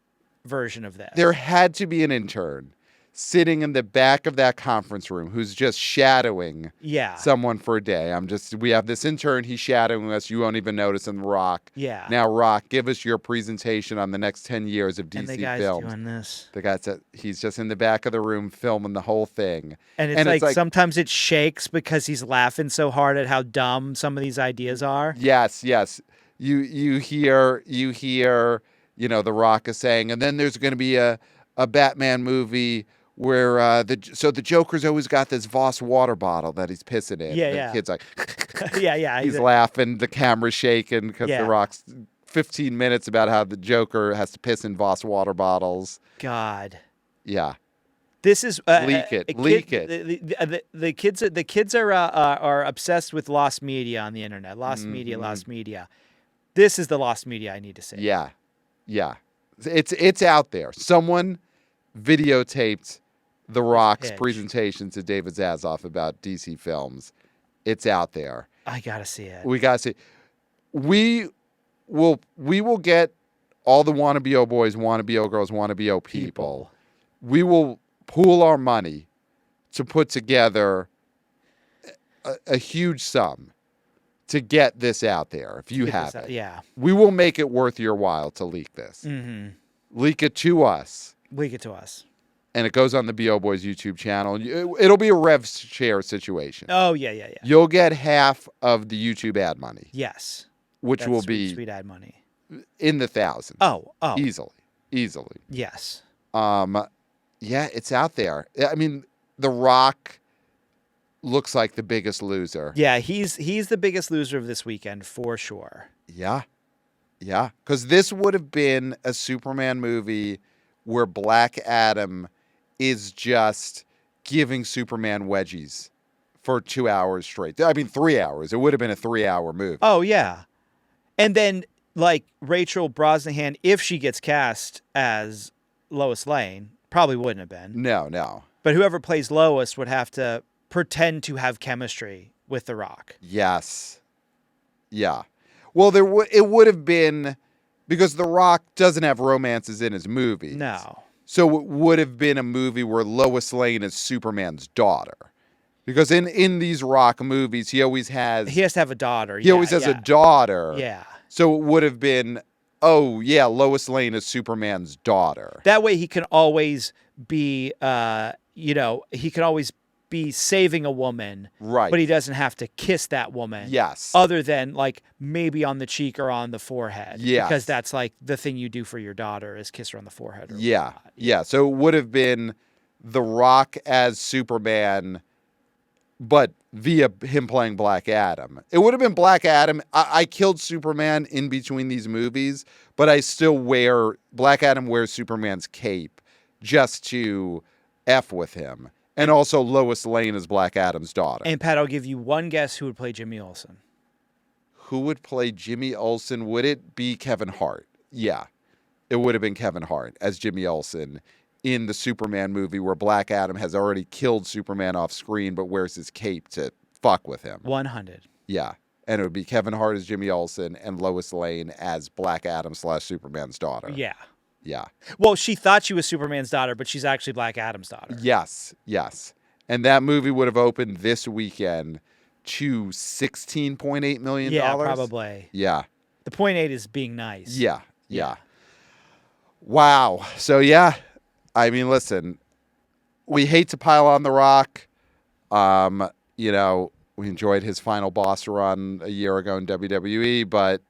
version of this. There had to be an intern sitting in the back of that conference room who's just shadowing someone for a day. We have this intern, he's shadowing us, you won't even notice in Rock. Yeah. Now, Rock, give us your presentation on the next 10 years of DC films. And the guy's doing this. The guy's he's just in the back of the room filming the whole thing. And it's like sometimes it shakes because he's laughing so hard at how dumb some of these ideas are. Yes. You hear, The Rock is saying, and then there's going to be a Batman movie where the Joker's always got this Voss water bottle that he's pissing in. The kid's like, he's laughing, the camera's shaking because The Rock's 15 minutes about how the Joker has to piss in Voss water bottles. God. Yeah. This is leak it. The kids are obsessed with lost media on the internet. Lost media. This is the lost media I need to see. Yeah. It's out there. Someone videotaped The Rock's presentation to David Zaslav about DC films. It's out there. I gotta see it. We gotta see. We will get all the wannabe O boys, wannabe O girls, wannabe O people. We will pool our money to put together a huge sum to get this out there. If you have it, we will make it worth your while to leak this. Mm-hmm. Leak it to us. And it goes on the BO Boys YouTube channel. It'll be a rev share situation. Oh, yeah. You'll get half of the YouTube ad money. Yes. Which will be sweet ad money. In the thousands. Oh. Easily. Yes. Yeah, it's out there. I mean, The Rock looks like the biggest loser. Yeah, he's the biggest loser of this weekend for sure. Yeah. Because this would have been a Superman movie where Black Adam is just giving Superman wedgies for 2 hours straight. I mean, 3 hours. It would have been a 3-hour movie. Oh, yeah. And then, like, Rachel Brosnahan, if she gets cast as Lois Lane, probably wouldn't have been. No. But whoever plays Lois would have to pretend to have chemistry with The Rock. Yes. Yeah. Well, it would have been, because The Rock doesn't have romances in his movies. No. So it would have been a movie where Lois Lane is Superman's daughter. Because in these Rock movies, he has to have a daughter. He always has a daughter. Yeah. So it would have been, Lois Lane is Superman's daughter. That way he can always be, he can always be saving a woman. Right. But he doesn't have to kiss that woman. Yes. Other than, like, maybe on the cheek or on the forehead. Yes. Because that's, like, the thing you do for your daughter is kiss her on the forehead. Or yeah. So it would have been The Rock as Superman, but via him playing Black Adam. It would have been Black Adam. I killed Superman in between these movies, but I still Black Adam wears Superman's cape just to F with him. And also Lois Lane is Black Adam's daughter. And Pat, I'll give you one guess who would play Jimmy Olsen. Who would play Jimmy Olsen? Would it be Kevin Hart? Yeah. It would have been Kevin Hart as Jimmy Olsen in the Superman movie where Black Adam has already killed Superman off screen but wears his cape to fuck with him. 100. Yeah. And it would be Kevin Hart as Jimmy Olsen and Lois Lane as Black Adam / Superman's daughter. Yeah. Yeah. Well, she thought she was Superman's daughter, but she's actually Black Adam's daughter. Yes. And that movie would have opened this weekend to $16.8 million. Yeah, probably. Yeah. The 0.8 is being nice. Yeah. Wow. So, yeah. I mean, listen, we hate to pile on The Rock. We enjoyed his final boss run a year ago in WWE, but,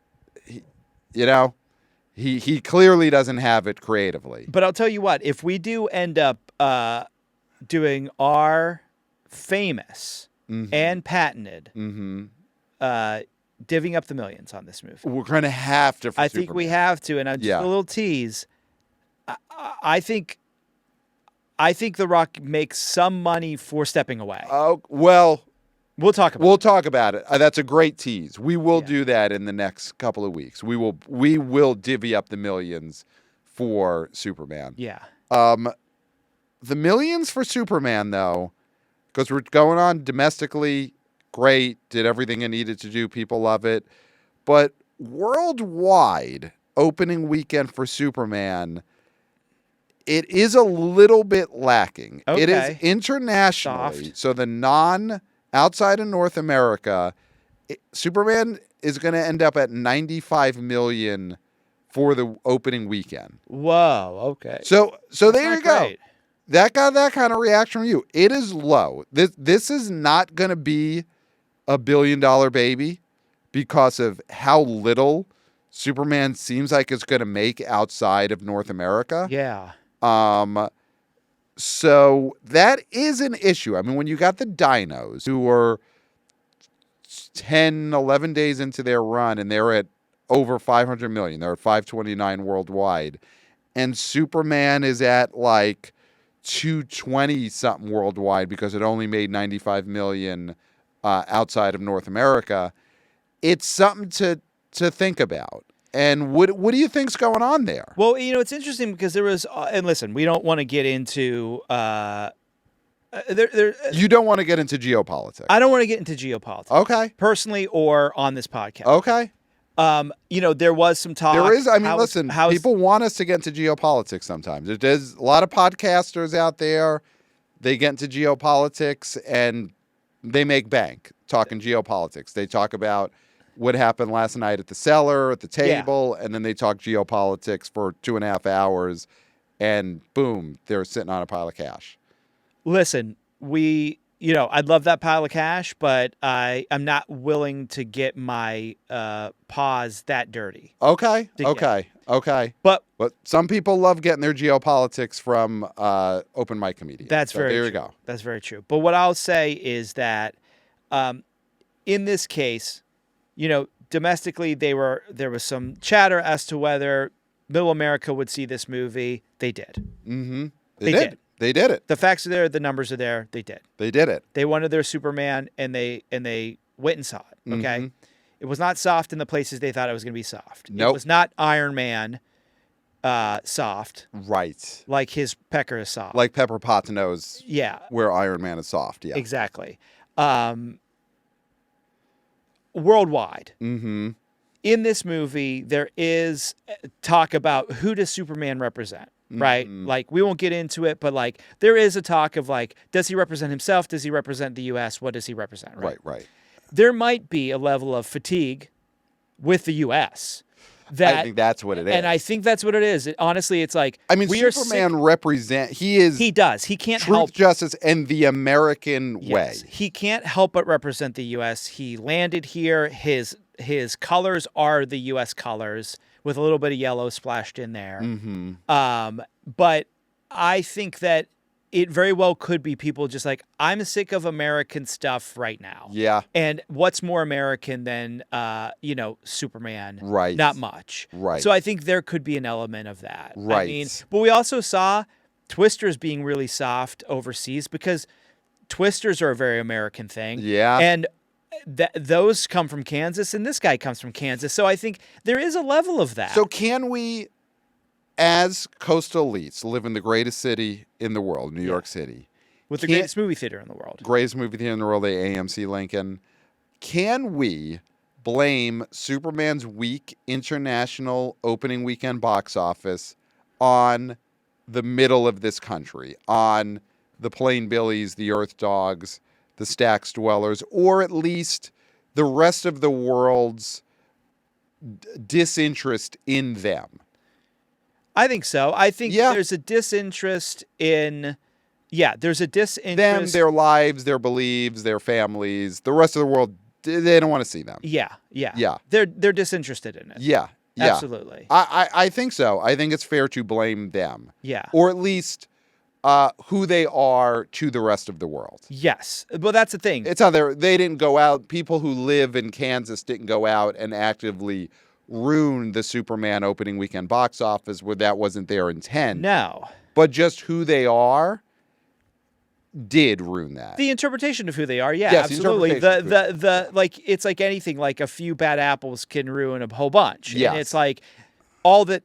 He clearly doesn't have it creatively. But I'll tell you what, if we do end up doing our famous and patented divvying up the millions on this movie. We're going to have to. Think we have to. And just a little tease. I think I think The Rock makes some money for stepping away. Oh, well, We'll talk about we'll talk about it. That's a great tease. We will Yeah. do that in the next couple of weeks. We will divvy up the millions for Superman. it. Yeah. The millions for Superman, though, because we're going on domestically, great, did everything it needed to do. People love it. But worldwide, opening weekend for Superman, it is a little bit lacking. It is Okay. internationally, Soft. so the outside of North America, Superman is going to end up at 95 million for the opening weekend. Whoa. Okay. So That's there not you go. great. That got that kind of reaction from you. It is low. This is not going to be a $1 billion baby because of how little Superman seems like it's going to make outside of North America. Yeah. So that is an issue. I mean, when you got the Dinos who were 10, 11 days into their run and they're at over 500 million, they're at 529 worldwide, and Superman is at like 220 something worldwide because it only made 95 million outside of North America. It's something to think about. And what do you think's going on there? Well, it's interesting because there was, and listen, we don't want to get into, You don't want to get into geopolitics. I don't want to get into geopolitics. Okay. Personally or on this podcast. Okay. There was some talk. There is. I mean, listen, people want us to get into geopolitics sometimes. There's a lot of podcasters out there. They get into geopolitics and they make bank talking geopolitics. They talk about what happened last night at the cellar, at the table, and then they talk geopolitics for 2.5 hours, and boom, they're sitting on a pile of cash. Listen, I'd love that pile of cash, but I'm not willing to get my paws that dirty. Okay. Yeah. But some people love getting their geopolitics from open mic comedians. That's so very there true. you go. That's very true. But what I'll say is that in this case, domestically there was some chatter as to whether Middle America would see this movie. They did. Mm-hmm. They did. They did it. The facts are there. The numbers are there. They did. They did it. They wanted their Superman, and they went and saw it. Okay, Mm-hmm. It was not soft in the places they thought it was going to be soft. Nope. It was not Iron Man soft, Right. like his pecker is soft. Like Pepper Potts knows yeah, where Iron Man is soft. Yeah. exactly. Worldwide, Mm-hmm. in this movie, there is talk about who does Superman represent. Right? Mhm. Like, we won't get into it, but like, there is a talk of like, does he represent himself? Does he represent the U.S.? What does he represent? Right. There might be a level of fatigue with the U.S. I think that's what it is. And I think that's what it is. Honestly, it's like, I mean, we are Superman sick. He does. He can't truth, help. justice, and the American Yes. way. He can't help but represent the U.S. He landed here. His colors are the U.S. colors with a little bit of yellow splashed in there. Mm-hmm. But I think that it very well could be people just like, I'm sick of American stuff right now. Yeah. And what's more American than, Superman? Right. Not much. Right. So I think there could be an element of that. Right. I mean, but we also saw Twisters being really soft overseas because Twisters are a very American thing. Yeah. And those come from Kansas, and this guy comes from Kansas. So I think there is a level of that. So can we, as coastal elites, live in the greatest city in the world, New York City, with the greatest movie theater in the world. greatest movie theater in the world, the AMC Lincoln, can we blame Superman's weak international opening weekend box office on the middle of this country, on the Plain Billies, the Earth Dogs, the Stax Dwellers, or at least the rest of the world's disinterest in them? I think so. I think Yeah. there's a disinterest in, there's a disinterest. Them, their lives, their beliefs, their families, the rest of the world, they don't want to see them. Yeah. Yeah. They're disinterested in it. Yeah. Absolutely. I think so. I think it's fair to blame them. Yeah. Or at least who they are to the rest of the world. Yes. Well, that's the thing. It's how they didn't go out. People who live in Kansas didn't go out and actively ruin the Superman opening weekend box office where that wasn't their intent. No. But just who they are did ruin that. The interpretation of who they are, yeah, Yes, the absolutely. interpretation The like it's like anything, like a few bad apples can ruin a whole bunch. Yes. And it's like all that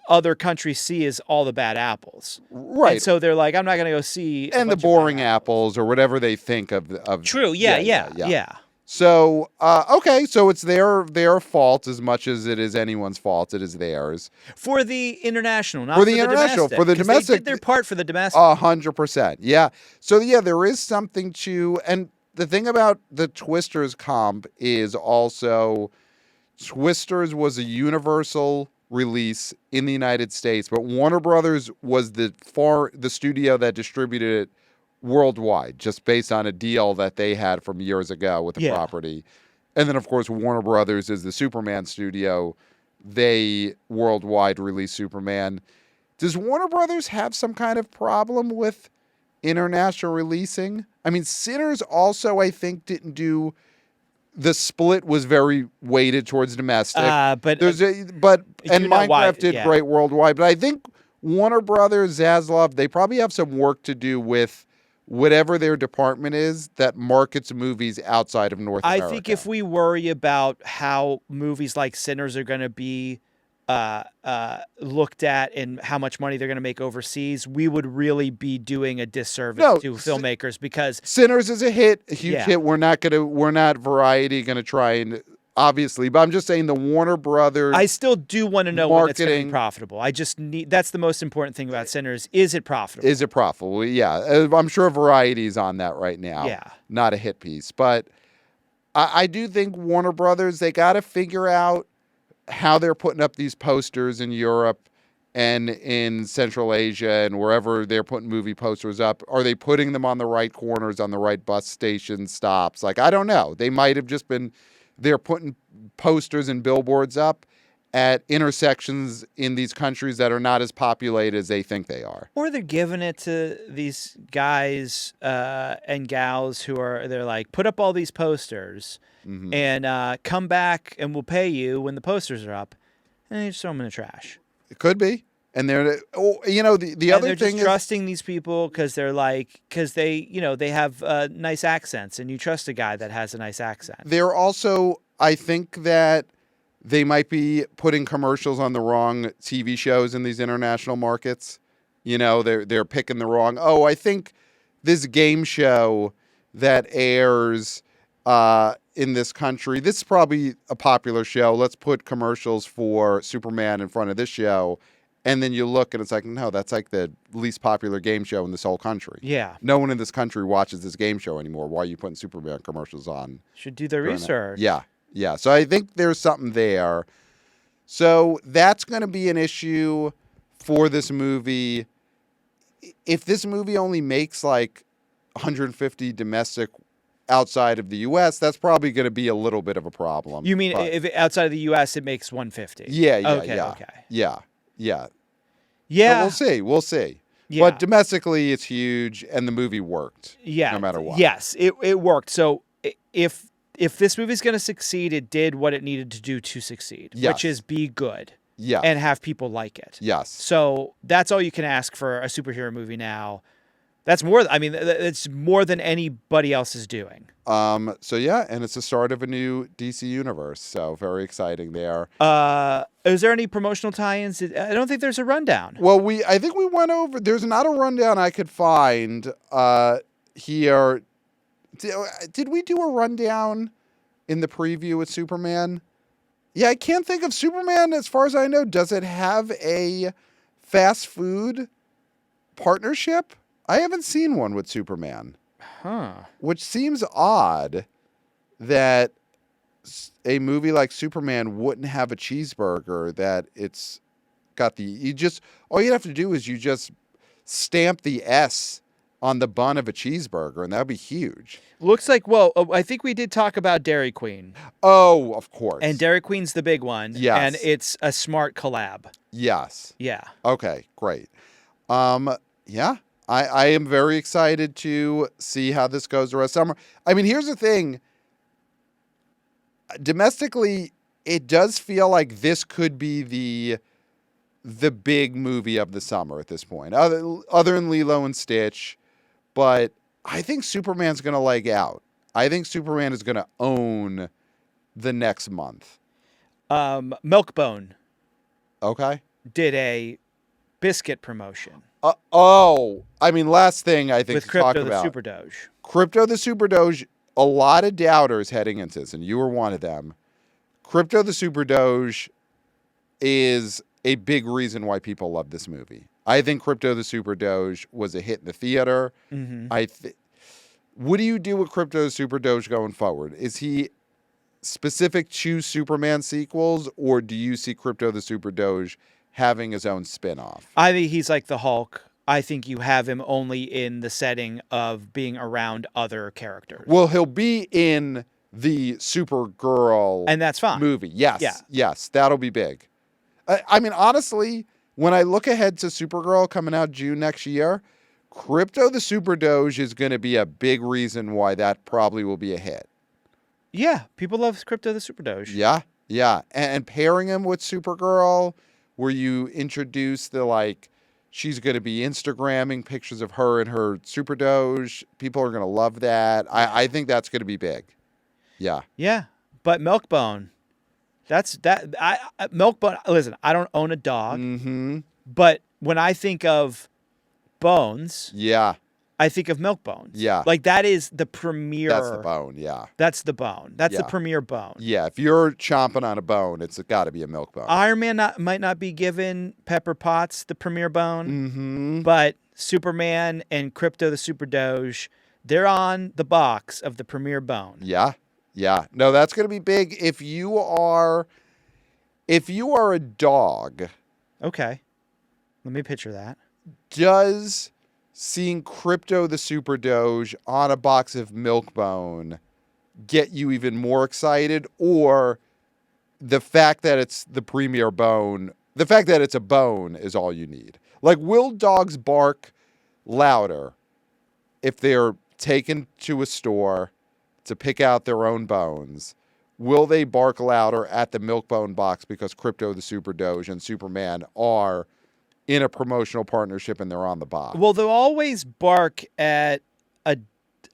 other countries see is all the bad apples. Right. And so they're like, I'm not going to go see and the boring apples or whatever they think of. True. Yeah. So, okay, so it's their fault as much as it is anyone's fault. It is theirs. For the international, not for the international. domestic. For the 'Cause domestic. They did their part for the domestic. 100%. Yeah. So, yeah, there is something to, and the thing about the Twisters comp is also Twisters was a universal release in the United States, but Warner Brothers was the studio that distributed it worldwide, just based on a deal that they had from years ago with the property. And then, of course, Warner Brothers is the Superman studio. They worldwide release Superman. Does Warner Brothers have some kind of problem with international releasing? I mean, Sinners also, I think, didn't do... The split was very weighted towards domestic. And Minecraft did great worldwide. But I think Warner Brothers, Zaslav, they probably have some work to do with whatever their department is that markets movies outside of North America. I think if we worry about how movies like Sinners are going to be looked at and how much money they're going to make overseas, we would really be doing a disservice to filmmakers, because Sinners is a hit, a huge hit. We're not Variety going to try and... Obviously, but I'm just saying the Warner Brothers. I still do want to know when it's going to be profitable. I just need, that's the most important thing about Sinners. Is it profitable? Is it profitable? Yeah. I'm sure Variety's on that right now. Yeah. Not a hit piece. But I do think Warner Brothers, they got to figure out how they're putting up these posters in Europe and in Central Asia and wherever they're putting movie posters up. Are they putting them on the right corners, on the right bus station stops? Like, I don't know. They might have just been... They're putting posters and billboards up at intersections in these countries that are not as populated as they think they are. Or they're giving it to these guys and gals they're like, put up all these posters and come back and we'll pay you when the posters are up. And they just throw them in the trash. It could be. And they're, the other thing is trusting these people because they have nice accents, and you trust a guy that has a nice accent. They're also, I think that they might be putting commercials on the wrong TV shows in these international markets. They're picking the wrong. Oh, I think this game show that airs in this country, this is probably a popular show. Let's put commercials for Superman in front of this show. And then you look and it's like, no, that's like the least popular game show in this whole country. Yeah. No one in this country watches this game show anymore. Why are you putting Superman commercials on? Should do their research. Yeah. Yeah. So I think there's something there. So that's going to be an issue for this movie. If this movie only makes like 150 domestic outside of the U.S., that's probably going to be a little bit of a problem. You mean if outside of the U.S. it makes 150? Yeah. Yeah. But we'll see. Yeah. But domestically, it's huge, and the movie worked. Yeah. No matter what. Yes, it worked. So if this movie's going to succeed, it did what it needed to do to succeed, which is be good. Yeah. And have people like it. Yes. So that's all you can ask for a superhero movie now. That's more. I mean, it's more than anybody else is doing. So yeah, and it's the start of a new DC universe. So very exciting there. Is there any promotional tie-ins? I don't think there's a rundown. Well, I think we went over. There's not a rundown I could find here. Did we do a rundown in the preview with Superman? Yeah, I can't think of Superman. As far as I know, does it have a fast food partnership? I haven't seen one with Superman. Huh. Which seems odd that a movie like Superman wouldn't have a cheeseburger that it's got all you have to do is you just stamp the S on the bun of a cheeseburger, and that would be huge. Looks like, I think we did talk about Dairy Queen. Oh, of course. And Dairy Queen's the big one. Yes. And it's a smart collab. Yes. Yeah. Okay, great. Yeah. I am very excited to see how this goes the rest of summer. I mean, here's the thing. Domestically, it does feel like this could be the big movie of the summer at this point. Other than Lilo and Stitch, but I think Superman's going to leg out. I think Superman is going to own the next month. Milkbone Okay. did a biscuit promotion I mean, last thing I think with to talk Crypto the about. Super Doge. Crypto the Super Doge, a lot of doubters heading into this, and you were one of them. Crypto the Super Doge is a big reason why people love this movie. I think Crypto the Super Doge was a hit in the theater. Mm-hmm. What do you do with Crypto the Super Doge going forward? Is he specific to Superman sequels, or do you see Crypto the Super Doge having his own spin-off? I think he's like the Hulk. I think you have him only in the setting of being around other characters. Well, he'll be in the Supergirl And that's fine. movie. Yes. Yeah. Yes, that'll be big. I mean, honestly, when I look ahead to Supergirl coming out June next year, Crypto the Super Doge is going to be a big reason why that probably will be a hit. Yeah, people love Crypto the Super Doge. Yeah, yeah. And pairing him with Supergirl, where you introduce she's going to be Instagramming pictures of her and her Super Doge. People are going to love that. I think that's going to be big. Yeah. Yeah, but Milkbone, Milkbone. Listen, I don't own a dog, Mm-hmm. but when I think of bones, Yeah. I think of Milkbones. Yeah. Like that is the premier. That's the bone. Yeah. That's the bone. That's the Yeah. premier bone. Yeah. If you're chomping on a bone, it's got to be a milk bone. Iron Man might not be given Pepper Potts the premier bone, Mm-hmm. but Superman and Crypto the Super Doge, they're on the box of the premier bone. Yeah. Yeah. No, that's going to be big. If you are a dog, Okay. Let me picture that. does seeing Crypto the Super Doge on a box of Milkbone get you even more excited, or the fact that it's the premier bone, the fact that it's a bone is all you need? Like, will dogs bark louder if they're taken to a store to pick out their own bones? Will they bark louder at the Milkbone box because Crypto the Super Doge and Superman are in a promotional partnership and they're on the box? Well, they'll always bark at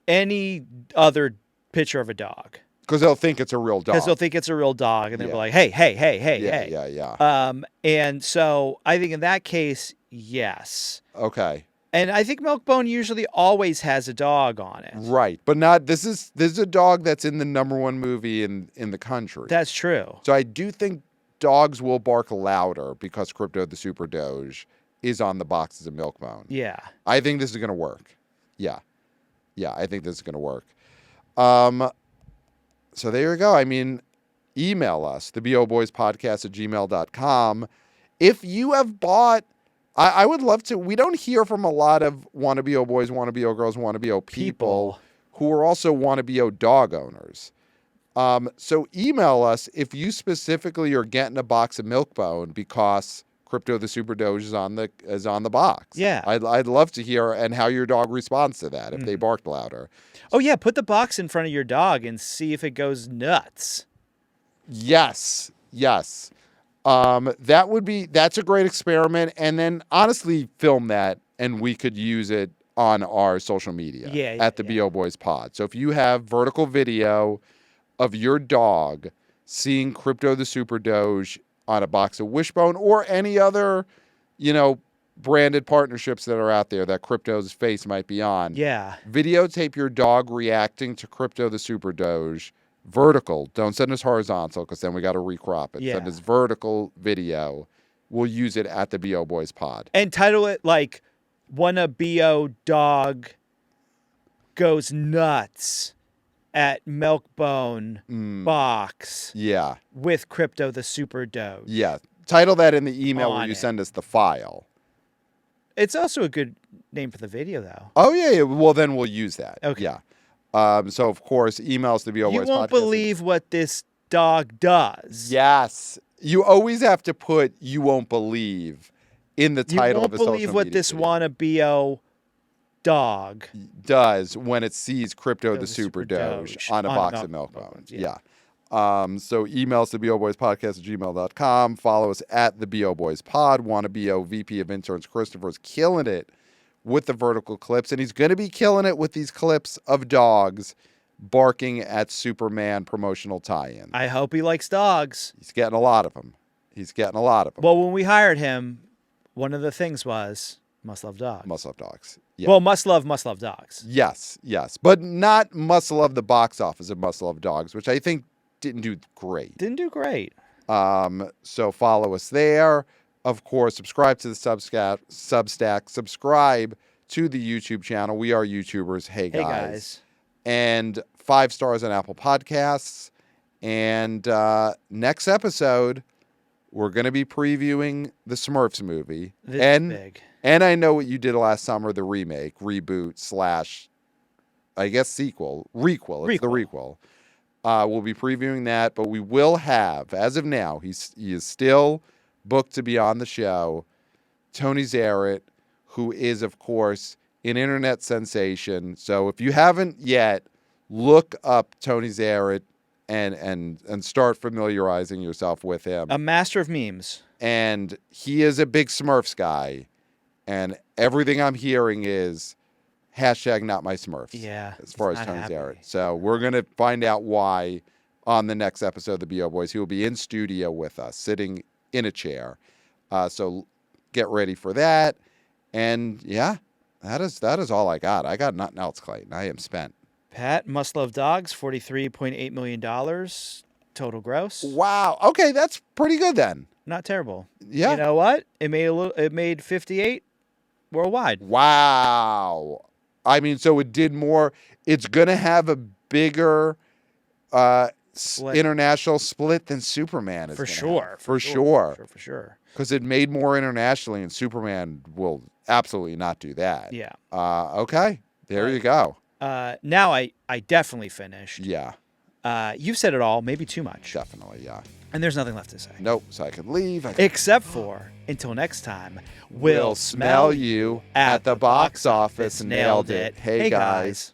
any other picture of a dog Because they'll think it's a real dog. because they'll think it's a real dog, and they'll be Yeah. like, "Hey, hey, hey, hey, yeah, hey." yeah. And so I think in that case, yes. Okay. And I think Milkbone usually always has a dog on it. Right. But not this is a dog that's in the #1 movie in the country. That's true. So I do think dogs will bark louder because Crypto the Super Doge is on the boxes of Milkbone. Yeah. I think this is going to work. Yeah. Yeah, I think this is going to work. So there you go. I mean, email us, theboboyspodcast@gmail.com. If you have bought, I would love to. We don't hear from a lot of wannabe O boys, wannabe O girls, wannabe O people who are also wannabe O dog owners. So email us if you specifically are getting a box of Milkbone because Crypto the Super Doge is on the box. Yeah. I'd love to hear and how your dog responds to that if they barked louder. Oh yeah, put the box in front of your dog and see if it goes nuts. Yes. Yes. That's a great experiment. And then honestly film that and we could use it on our social media at the BO Boys Pod. So if you have vertical video of your dog seeing Crypto the Super Doge on a box of Wishbone or any other, branded partnerships that are out there that Crypto's face might be on. Yeah. Videotape your dog reacting to Crypto the Super Doge. Vertical. Don't send us horizontal because then we got to recrop it. Yeah. Send us vertical video. We'll use it at the BO Boys Pod. And title it like "Wanna BO Dog Goes Nuts at Milkbone Box Yeah. with Crypto the Super Doge." Yeah. Title that in the email where On you it. send us the file. It's also a good name for the video, though. Oh, yeah. Well, then we'll use that. Okay. Yeah. So, of course, emails to BO You Boys won't Podcast. believe what this dog does. Yes. You always have to put "you won't believe" in the You title won't of a social believe what media this video. wanna BO dog Does when it sees Crypto the the Super Super Doge Doge on a on box a of Milkbones. Yeah. Yeah. So emails to boboyspodcast@gmail.com. Follow us at the BO Boys Pod. Want to BO VP of Interns Christopher's killing it with the vertical clips, and he's going to be killing it with these clips of dogs barking at Superman promotional tie-ins. I hope he likes dogs. He's getting a lot of them. Well, when we hired him, one of the things was must love dogs. Must love dogs. Yeah. Well, must love dogs. Yes. But not must love the box office of Must Love Dogs, which I think didn't do great. Didn't do great. So follow us there. Of course, subscribe to the Substack. Subscribe to the YouTube channel. We are YouTubers. Hey guys. And 5 stars on Apple Podcasts. And next episode, we're going to be previewing the Smurfs movie. This is big. And I know what you did last summer, the remake, reboot / I guess requel. It's the requel. We'll be previewing that, but we will have, as of now, he is still booked to be on the show, Tony Zaret, who is, of course, an internet sensation. So if you haven't yet, look up Tony Zaret and start familiarizing yourself with him. A master of memes. And he is a big Smurfs guy. And everything I'm hearing is hashtag not my Smurfs. Yeah. As far as Tony Zaret. So we're going to find out why on the next episode of the BO Boys. He will be in studio with us, sitting in a chair. So get ready for that. And yeah, that is all I got. I got nothing else, Clayton. I am spent. Pat, Must Love Dogs, $43.8 million total gross. Wow. Okay, that's pretty good then. Not terrible. Yeah. You know what? It made 58 worldwide. Wow. I mean, so it did more. It's going to have a bigger international split than Superman is. For sure. For sure. Because it made more internationally, and Superman will absolutely not do that. Yeah. Okay. There you go. Now I definitely finished. Yeah. You've said it all, maybe too much. Definitely, yeah. And there's nothing left to say. Nope, so I can leave. Except for, until next time, we'll smell you at the box office. Nailed it. Hey, guys.